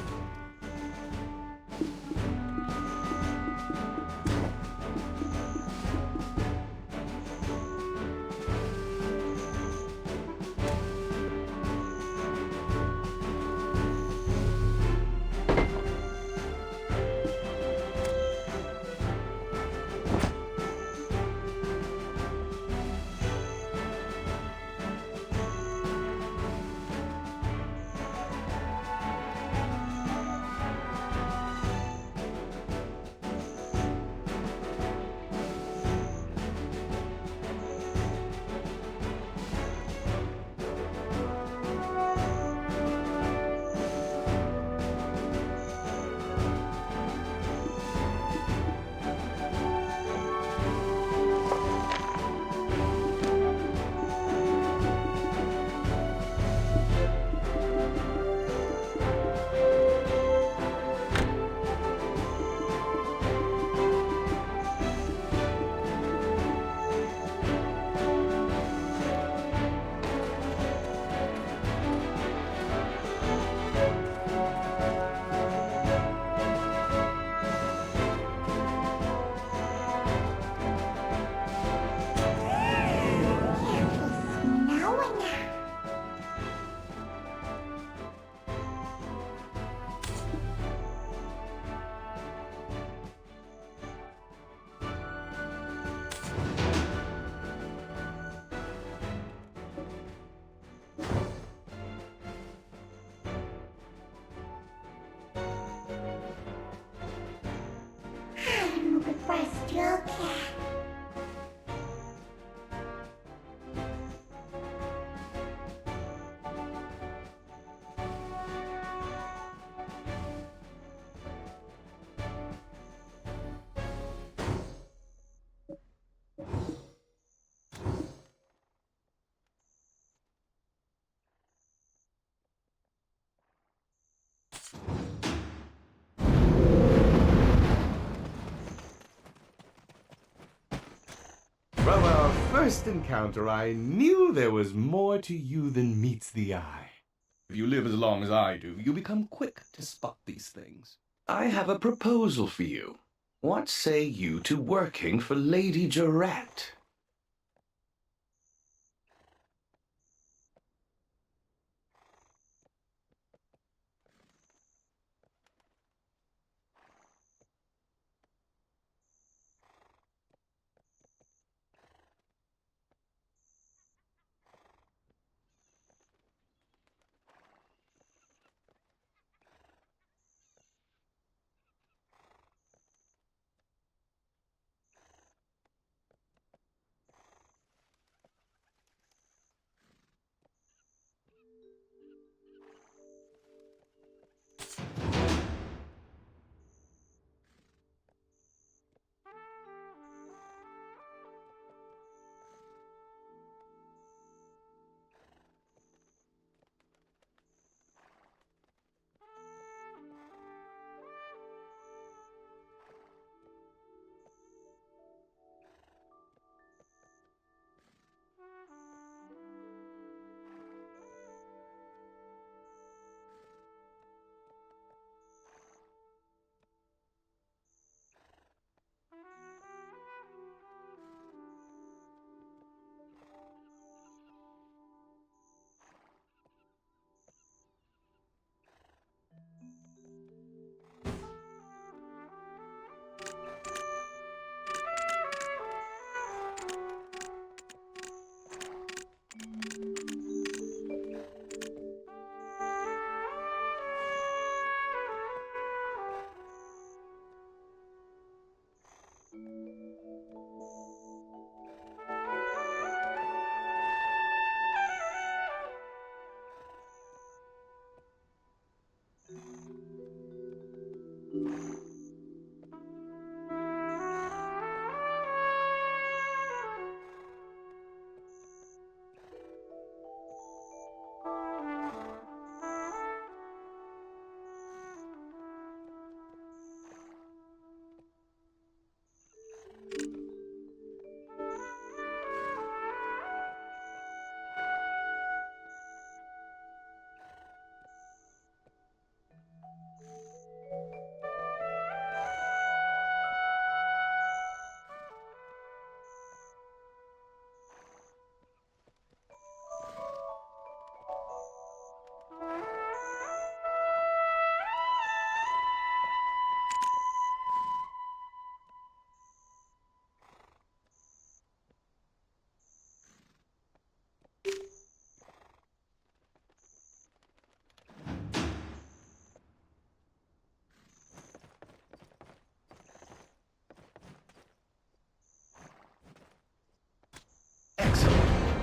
From our first encounter, I knew there was more to you than meets the eye. If you live as long as I do, you become quick to spot these things. I have a proposal for you. What say you to working for Lady Jarrett?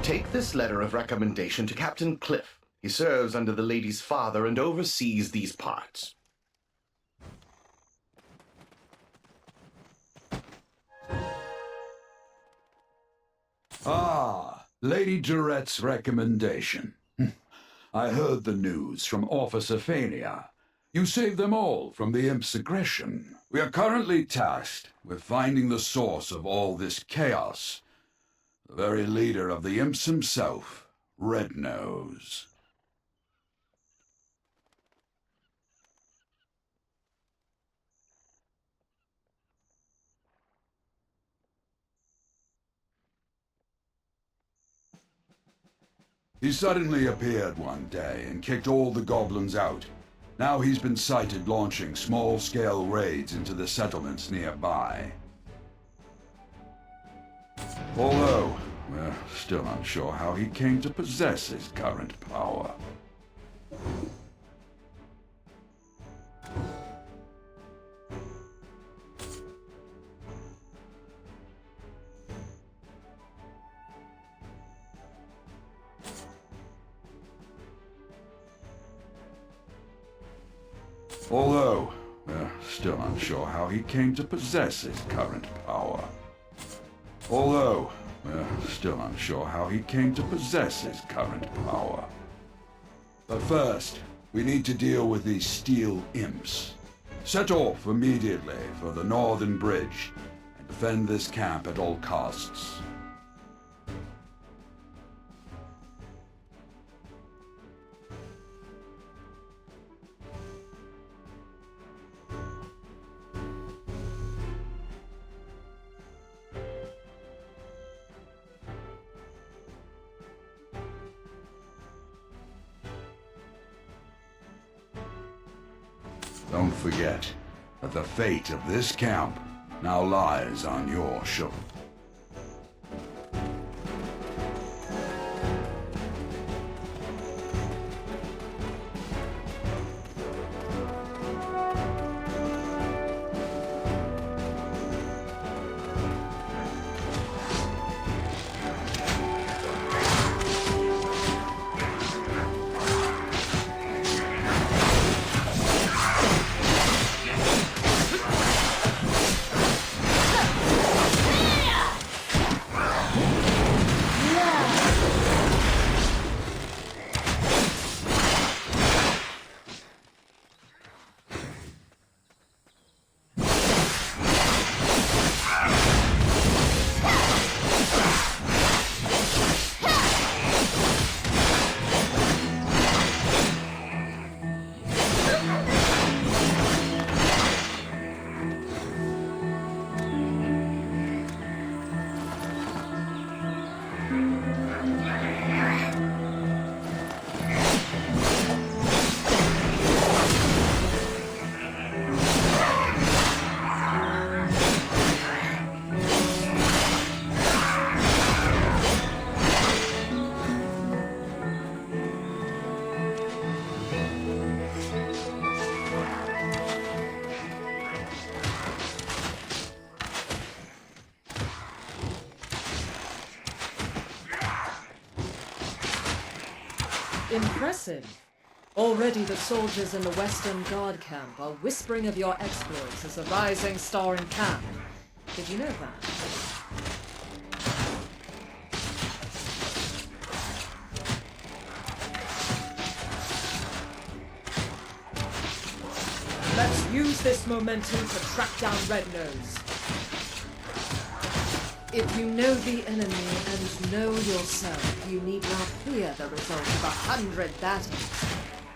Take this letter of recommendation to Captain Cliff. He serves under the lady's father and oversees these parts. Ah, Lady Jarrett's recommendation. I heard the news from Officer Fania. You saved them all from the Imp's aggression. We are currently tasked with finding the source of all this chaos. The very leader of the Imps himself, Red Nose. He suddenly appeared one day and kicked all the goblins out. Now he's been sighted launching small-scale raids into the settlements nearby. Although, we're still unsure how he came to possess his current power. Although, we're still unsure how he came to possess his current power. Although, we're still unsure how he came to possess his current power. But first, we need to deal with these steel imps. Set off immediately for the northern bridge and defend this camp at all costs. Don't forget that the fate of this camp now lies on your shoulders. Impressive. Already the soldiers in the Western Guard camp are whispering of your exploits as a rising star in camp. Did you know that? Let's use this momentum to track down Red Nose. If you know the enemy and know yourself, you need not fear the result of 100 battles.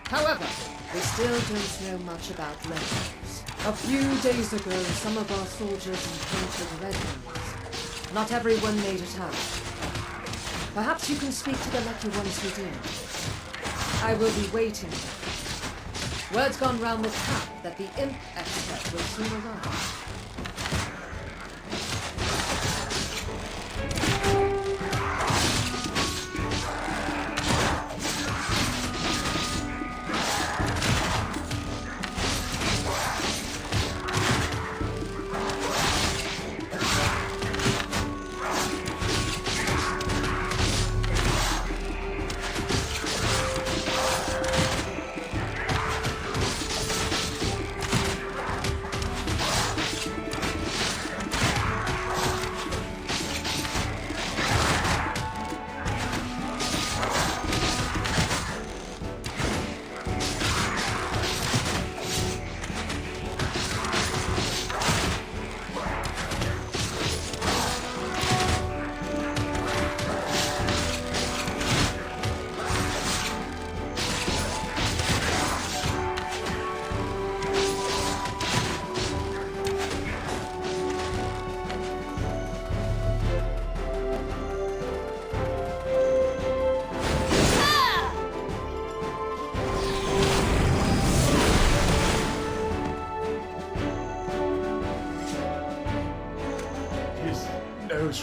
However, we still don't know much about Red Nose. A few days ago, some of our soldiers encountered Red Nose. Not everyone made it out. Perhaps you can speak to the lucky ones who did. I will be waiting. Word's gone round the camp that the imp expert will soon arrive.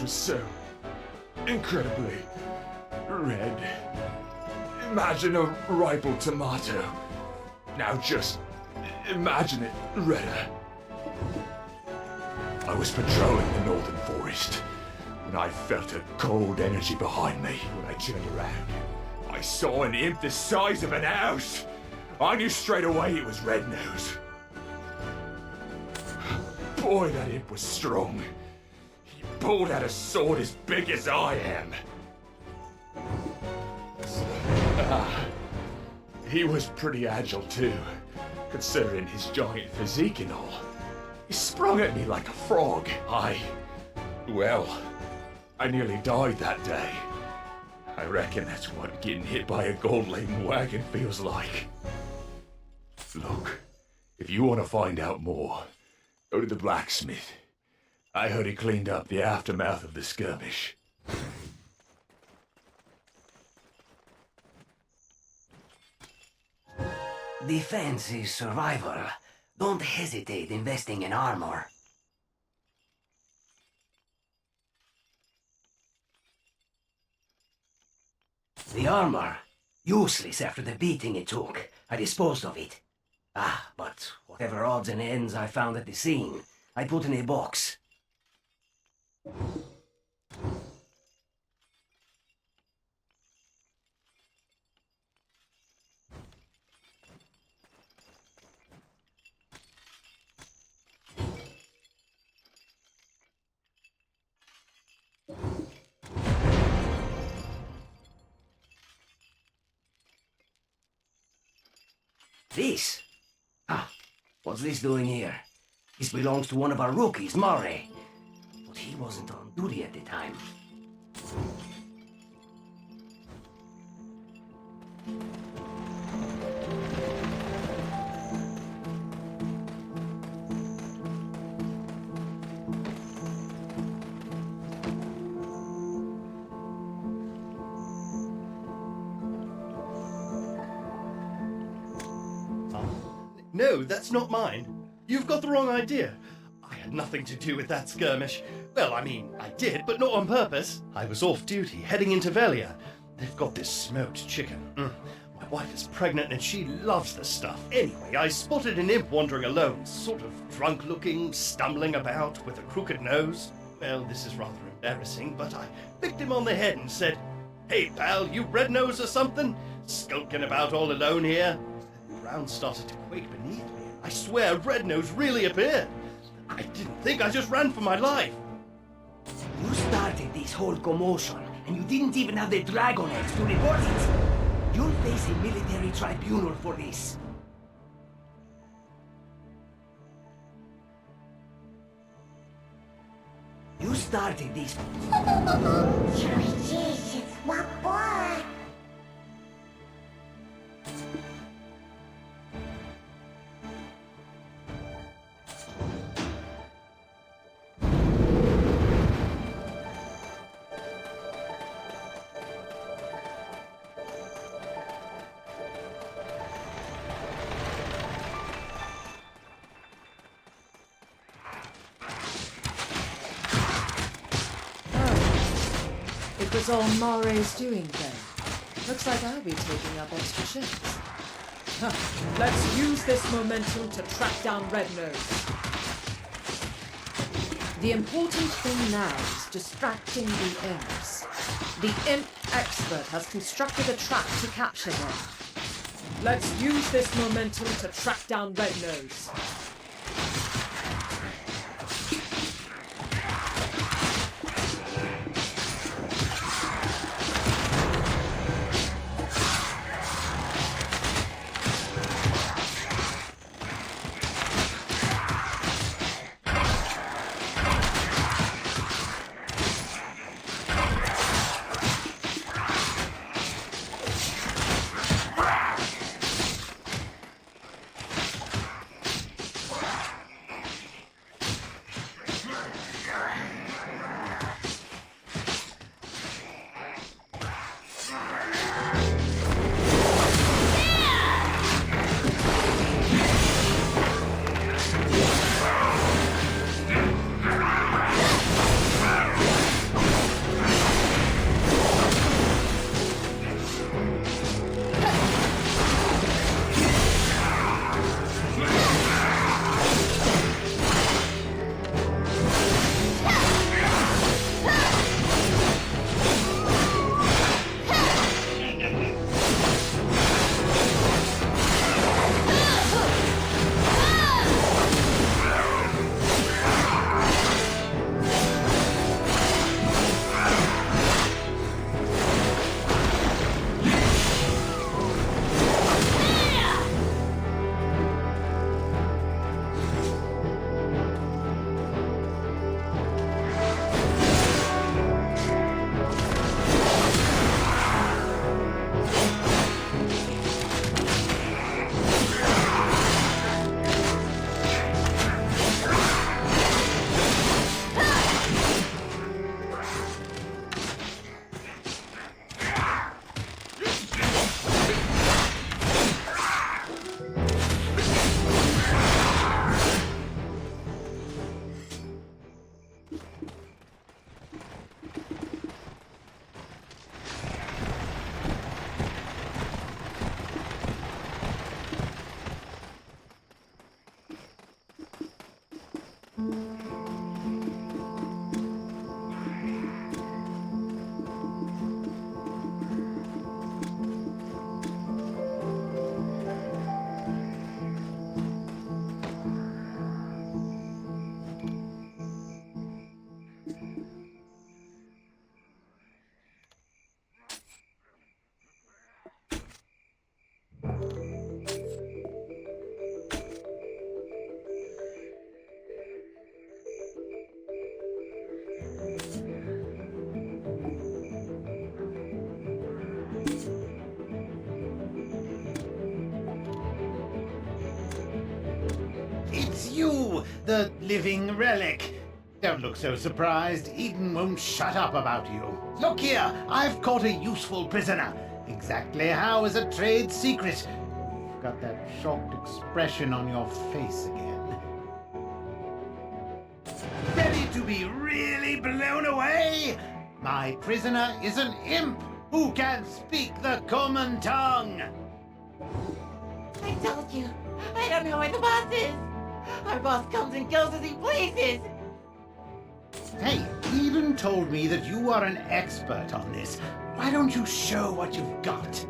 Was so incredibly red. Imagine a ripe tomato. Now just imagine it redder. I was patrolling the northern forest when I felt a cold energy behind me. When I turned around, I saw an imp the size of an house. I knew straight away it was Red Nose. Boy, that imp was strong. Pulled out a sword as big as I am. He was pretty agile too, considering his giant physique and all. He sprung at me like a frog. I nearly died that day. I reckon that's what getting hit by a gold-laden wagon feels like. Look, if you want to find out more, go to the blacksmith. I heard he cleaned up the aftermath of the skirmish. Defense is survival. Don't hesitate investing in armor. The armor, useless after the beating it took. I disposed of it. But whatever odds and ends I found at the scene, I put in a box. This? What's this doing here? This belongs to one of our rookies, Murray. But he wasn't on duty at the time. No, that's not mine. You've got the wrong idea. I had nothing to do with that skirmish. Well, I mean, I did, but not on purpose. I was off duty, heading into Velia. They've got this smoked chicken. My wife is pregnant and she loves the stuff. Anyway, I spotted an imp wandering alone, sort of drunk-looking, stumbling about with a crooked nose. Well, this is rather embarrassing, but I picked him on the head and said, "Hey, pal, you red nose or something? Skulking about all alone here?" The ground started to quake beneath me. I swear, Red Nose really appeared. I didn't think, I just ran for my life. You started this whole commotion, and you didn't even have the Dragon Eggs to report it. You'll face a military tribunal for this. You started this. It was all Marae's doing then. Looks like I'll be taking up extra shifts. Let's use this momentum to track down Red Nose. The important thing now is distracting the imps. The imp expert has constructed a trap to capture them. Let's use this momentum to track down Red Nose. The living relic. Don't look so surprised. Eden won't shut up about you. Look here, I've caught a useful prisoner. Exactly how is a trade secret. You've got that shocked expression on your face again. Ready to be really blown away? My prisoner is an imp who can speak the common tongue. I told you, I don't know where the boss is. Our boss comes and goes as he pleases. Hey, Eden told me that you are an expert on this. Why don't you show what you've got?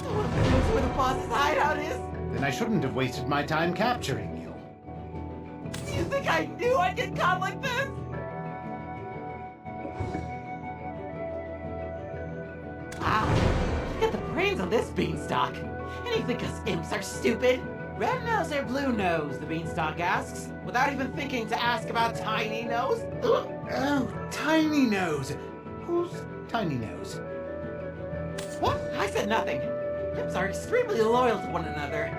No one knows where the boss's hideout is. Then I shouldn't have wasted my time capturing you. Do you think I knew I'd get caught like this? Wow, look at the brains on this beanstalk. And you think us imps are stupid? Red nose or blue nose, the beanstalk asks, without even thinking to ask about Tiny Nose. Oh, Tiny Nose. Who's Tiny Nose? What? I said nothing. Imps are extremely loyal to one another.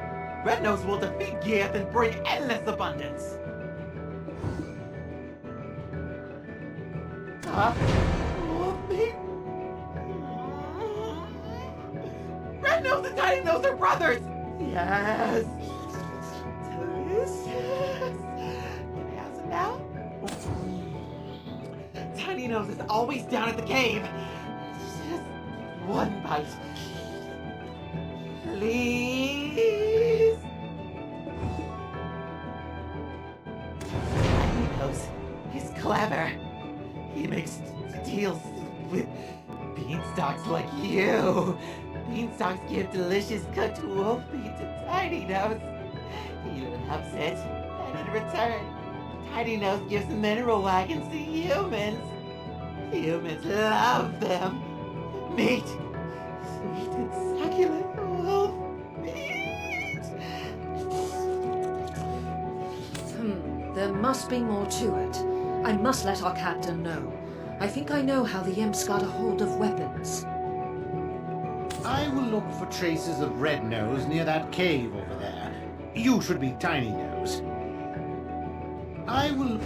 Red Nose will defeat Gith and bring endless abundance. Red Nose and Tiny Nose are brothers! Yes! Delicious! Can I have some now? Tiny Nose is always down at the cave. Just one bite. Please? Tiny Nose is clever. He makes deals with beanstalks like you. Beanstalks give delicious cooked wolf meat to Tiny Nose. He loves it. And in return, Tiny Nose gives mineral wagons to humans. Humans love them. Meat. Sweet and succulent wolf meat. There must be more to it. I must let our captain know. I think I know how the imps got a hold of weapons. I will look for traces of Red Nose near that cave over there. You should be Tiny Nose. I will...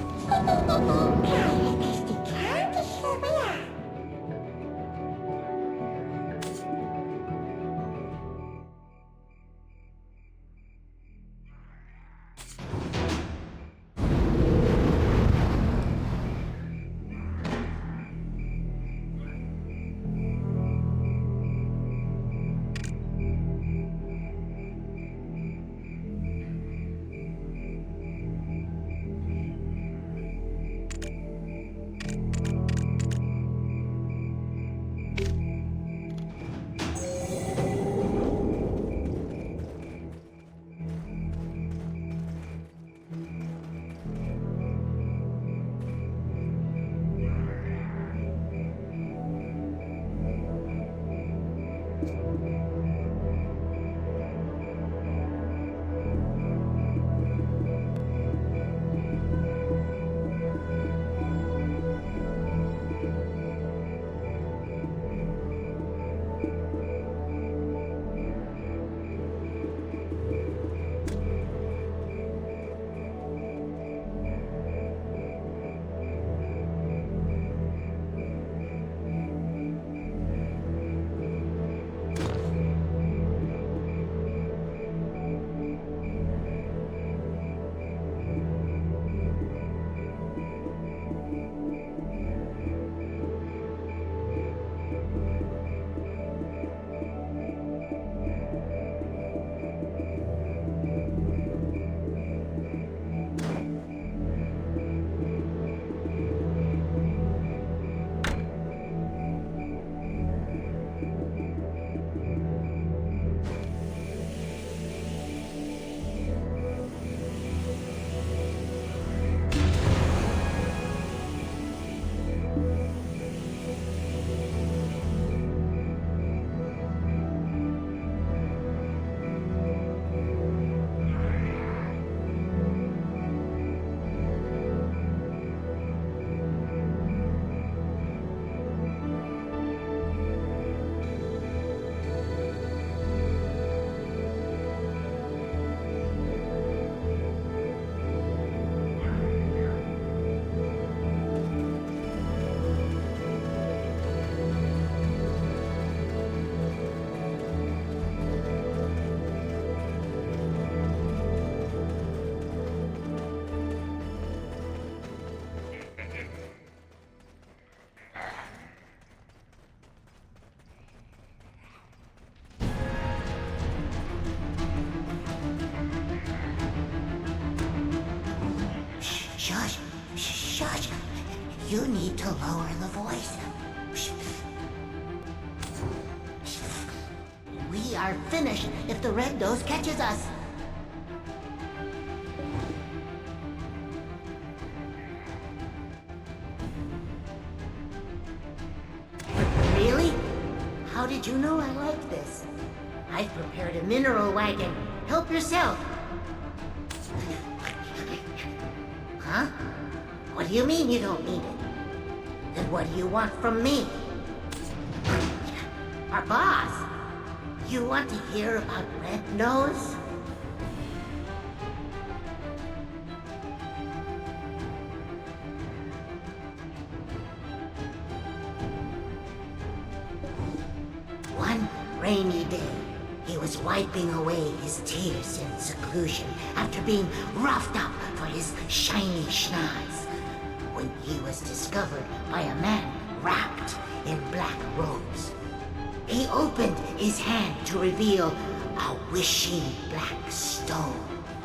Shush. Shush. You need to lower the voice. We are finished if the Red Nose catches us. Really? How did you know I like this? I've prepared a mineral wagon. Help yourself. Huh? What do you mean you don't need it? Then what do you want from me? Our boss? You want to hear about Red Nose? One rainy day, he was wiping away his tears in seclusion after being roughed up for his shiny schnoz, when he was discovered by a man wrapped in black robes. He opened his hand to reveal a wishing black stone.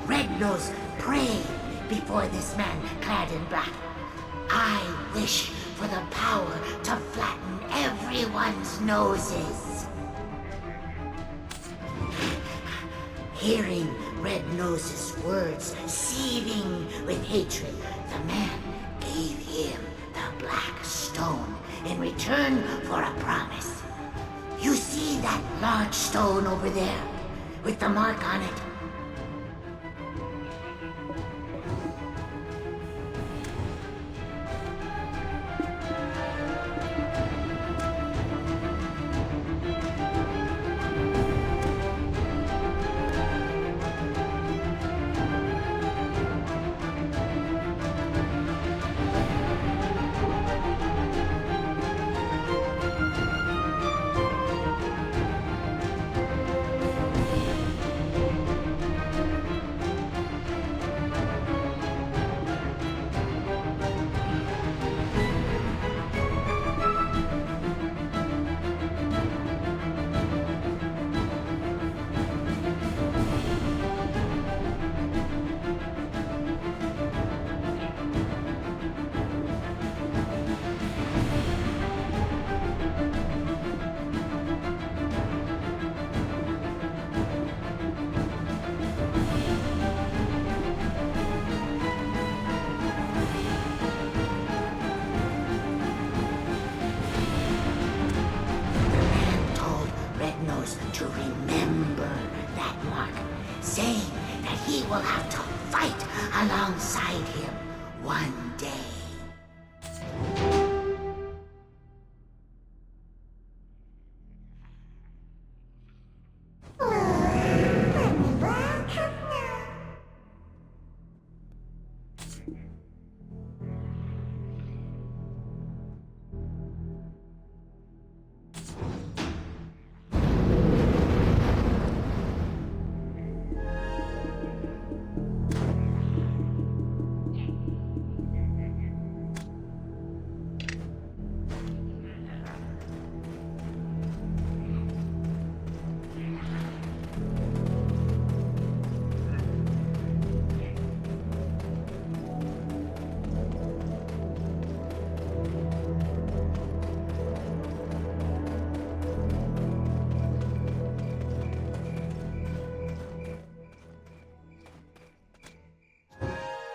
Red Nose prayed before this man clad in black. I wish for the power to flatten everyone's noses. Hearing Red Nose's words seething with hatred, the man gave him the black stone in return for a promise. You see that large stone over there, with the mark on it? To remember that mark, saying that he will have to fight alongside him one day.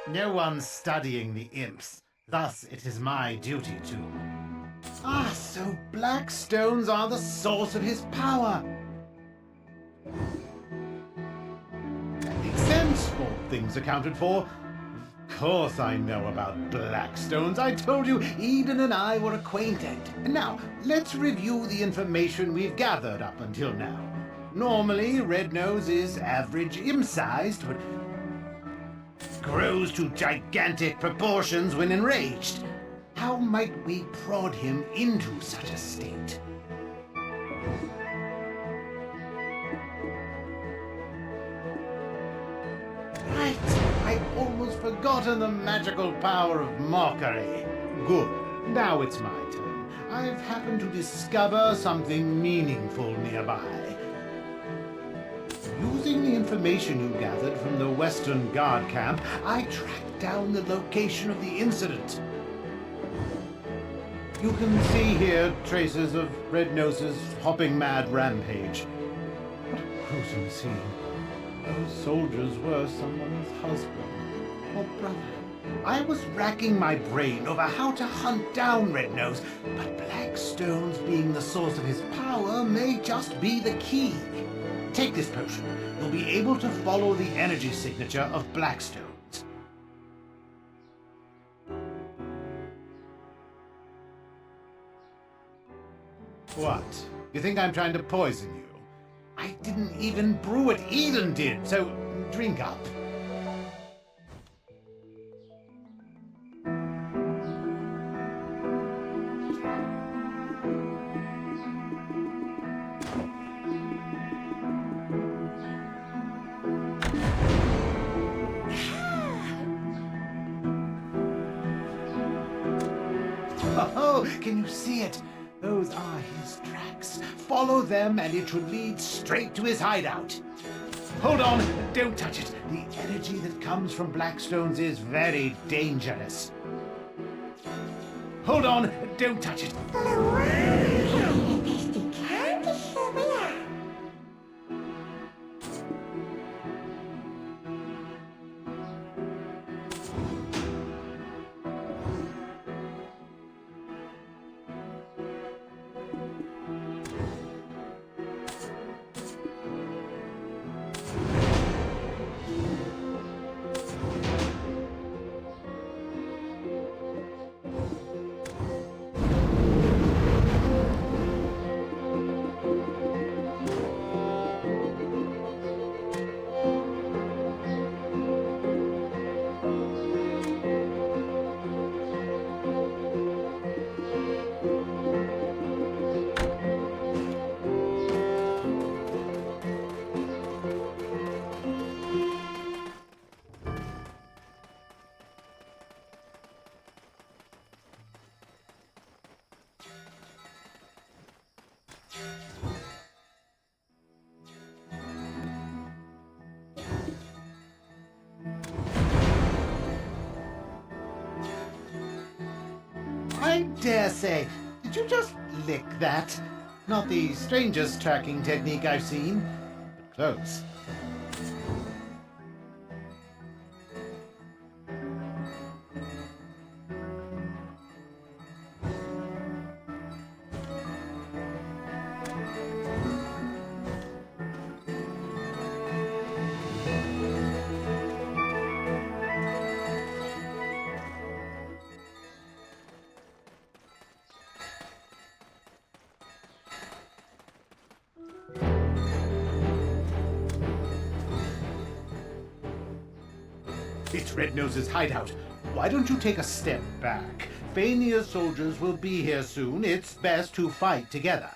No one's studying the imps, thus it is my duty to. Ah, so black stones are the source of his power. Makes sense, all things accounted for. Of course I know about black stones. I told you Eden and I were acquainted. And now, let's review the information we've gathered up until now. Normally, Red Nose is average imp-sized, but grows to gigantic proportions when enraged. How might we prod him into such a state? Right, I'd almost forgotten the magical power of mockery. Good, now it's my turn. I've happened to discover something meaningful nearby. Using the information you gathered from the Western Guard camp, I tracked down the location of the incident. You can see here traces of Red Nose's hopping mad rampage. What a gruesome scene. Those soldiers were someone's husband or brother. I was racking my brain over how to hunt down Red Nose, but black stones being the source of his power may just be the key. Take this potion. You'll be able to follow the energy signature of Blackstones. What? You think I'm trying to poison you? I didn't even brew it. Eden did, so drink up. Oh, can you see it? Those are his tracks. Follow them and it should lead straight to his hideout. Hold on, don't touch it. The energy that comes from Blackstones is very dangerous. Hold on, don't touch it. I dare say, did you just lick that? Not the strangest tracking technique I've seen, but close. It's Red Nose's hideout. Why don't you take a step back? Fania's soldiers will be here soon. It's best to fight together.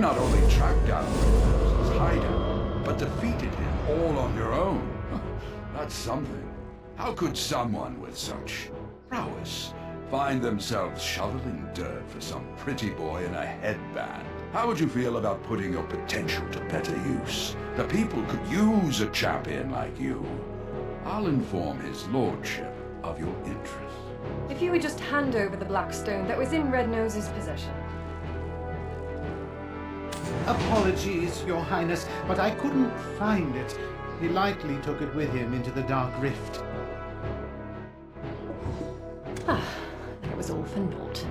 not only tracked down Rednose's hideout, but defeated him all on your own. That's something. How could someone with such prowess find themselves shoveling dirt for some pretty boy in a headband? How would you feel about putting your potential to better use? The people could use a champion like you. I'll inform his lordship of your interests. If you would just hand over the black stone that was in Rednose's possession. Apologies, Your Highness, but I couldn't find it. He likely took it with him into the Dark Rift. Ah, that was all for naught.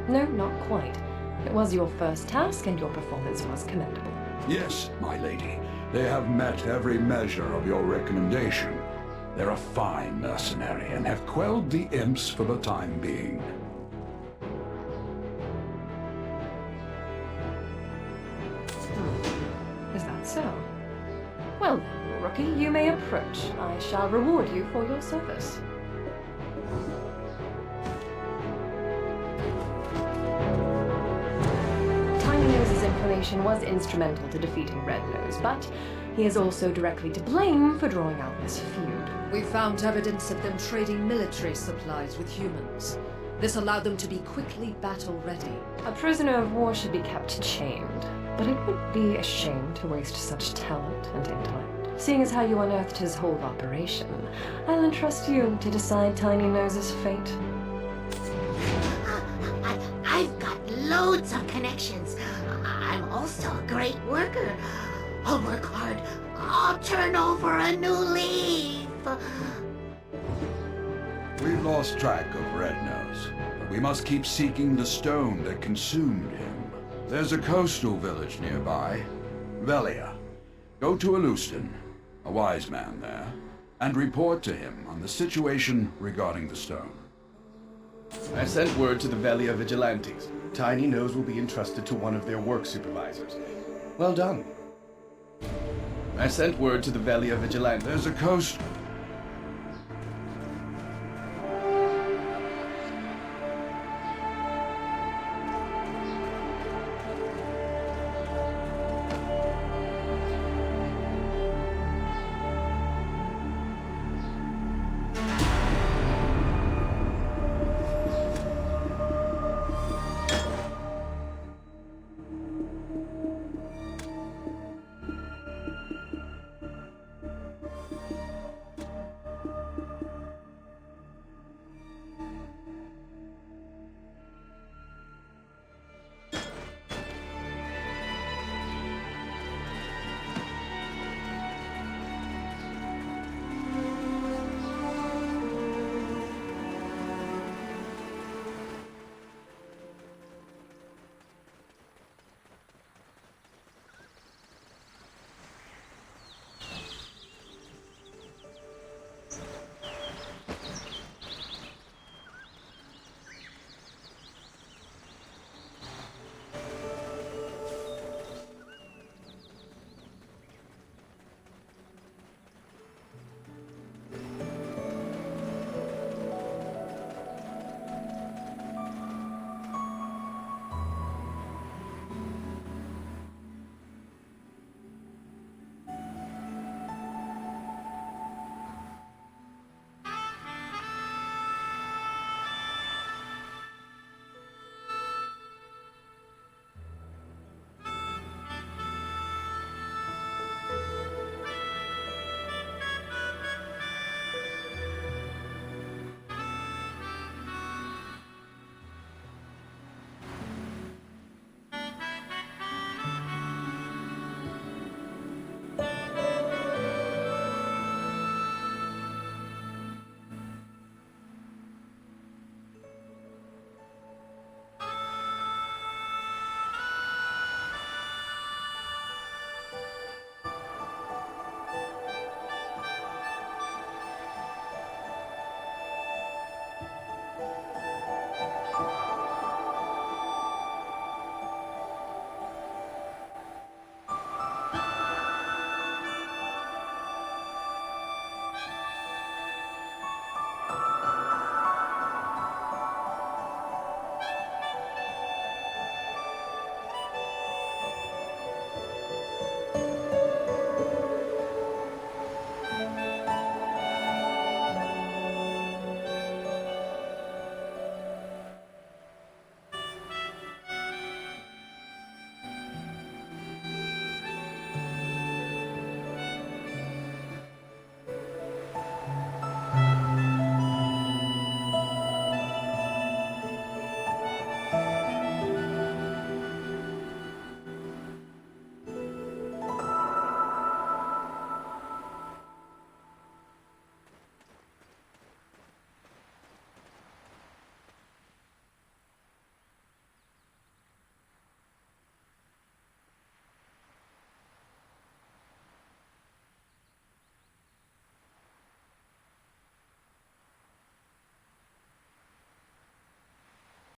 No, not quite. It was your first task, and your performance was commendable. Yes, my lady. They have met every measure of your recommendation. They're a fine mercenary and have quelled the imps for the time being. Is that so? Well then, rookie, you may approach. I shall reward you for your service. Tiny Nose's information was instrumental to defeating Rednose, but he is also directly to blame for drawing out this feud. We found evidence of them trading military supplies with humans. This allowed them to be quickly battle-ready. A prisoner of war should be kept chained, but it would be a shame to waste such talent and intellect. Seeing as how you unearthed his whole operation, I'll entrust you to decide Tiny Nose's fate. I've got loads of connections. I'm also a great worker. I'll work hard. I'll turn over a new leaf. We've lost track of Rednose, but we must keep seeking the stone that consumed him. There's a coastal village nearby, Velia. Go to Alustin, a wise man there, and report to him on the situation regarding the stone. I sent word to the Velia Vigilantes. Tiny Nose will be entrusted to one of their work supervisors. Well done. I sent word to the Velia Vigilantes. There's a coast...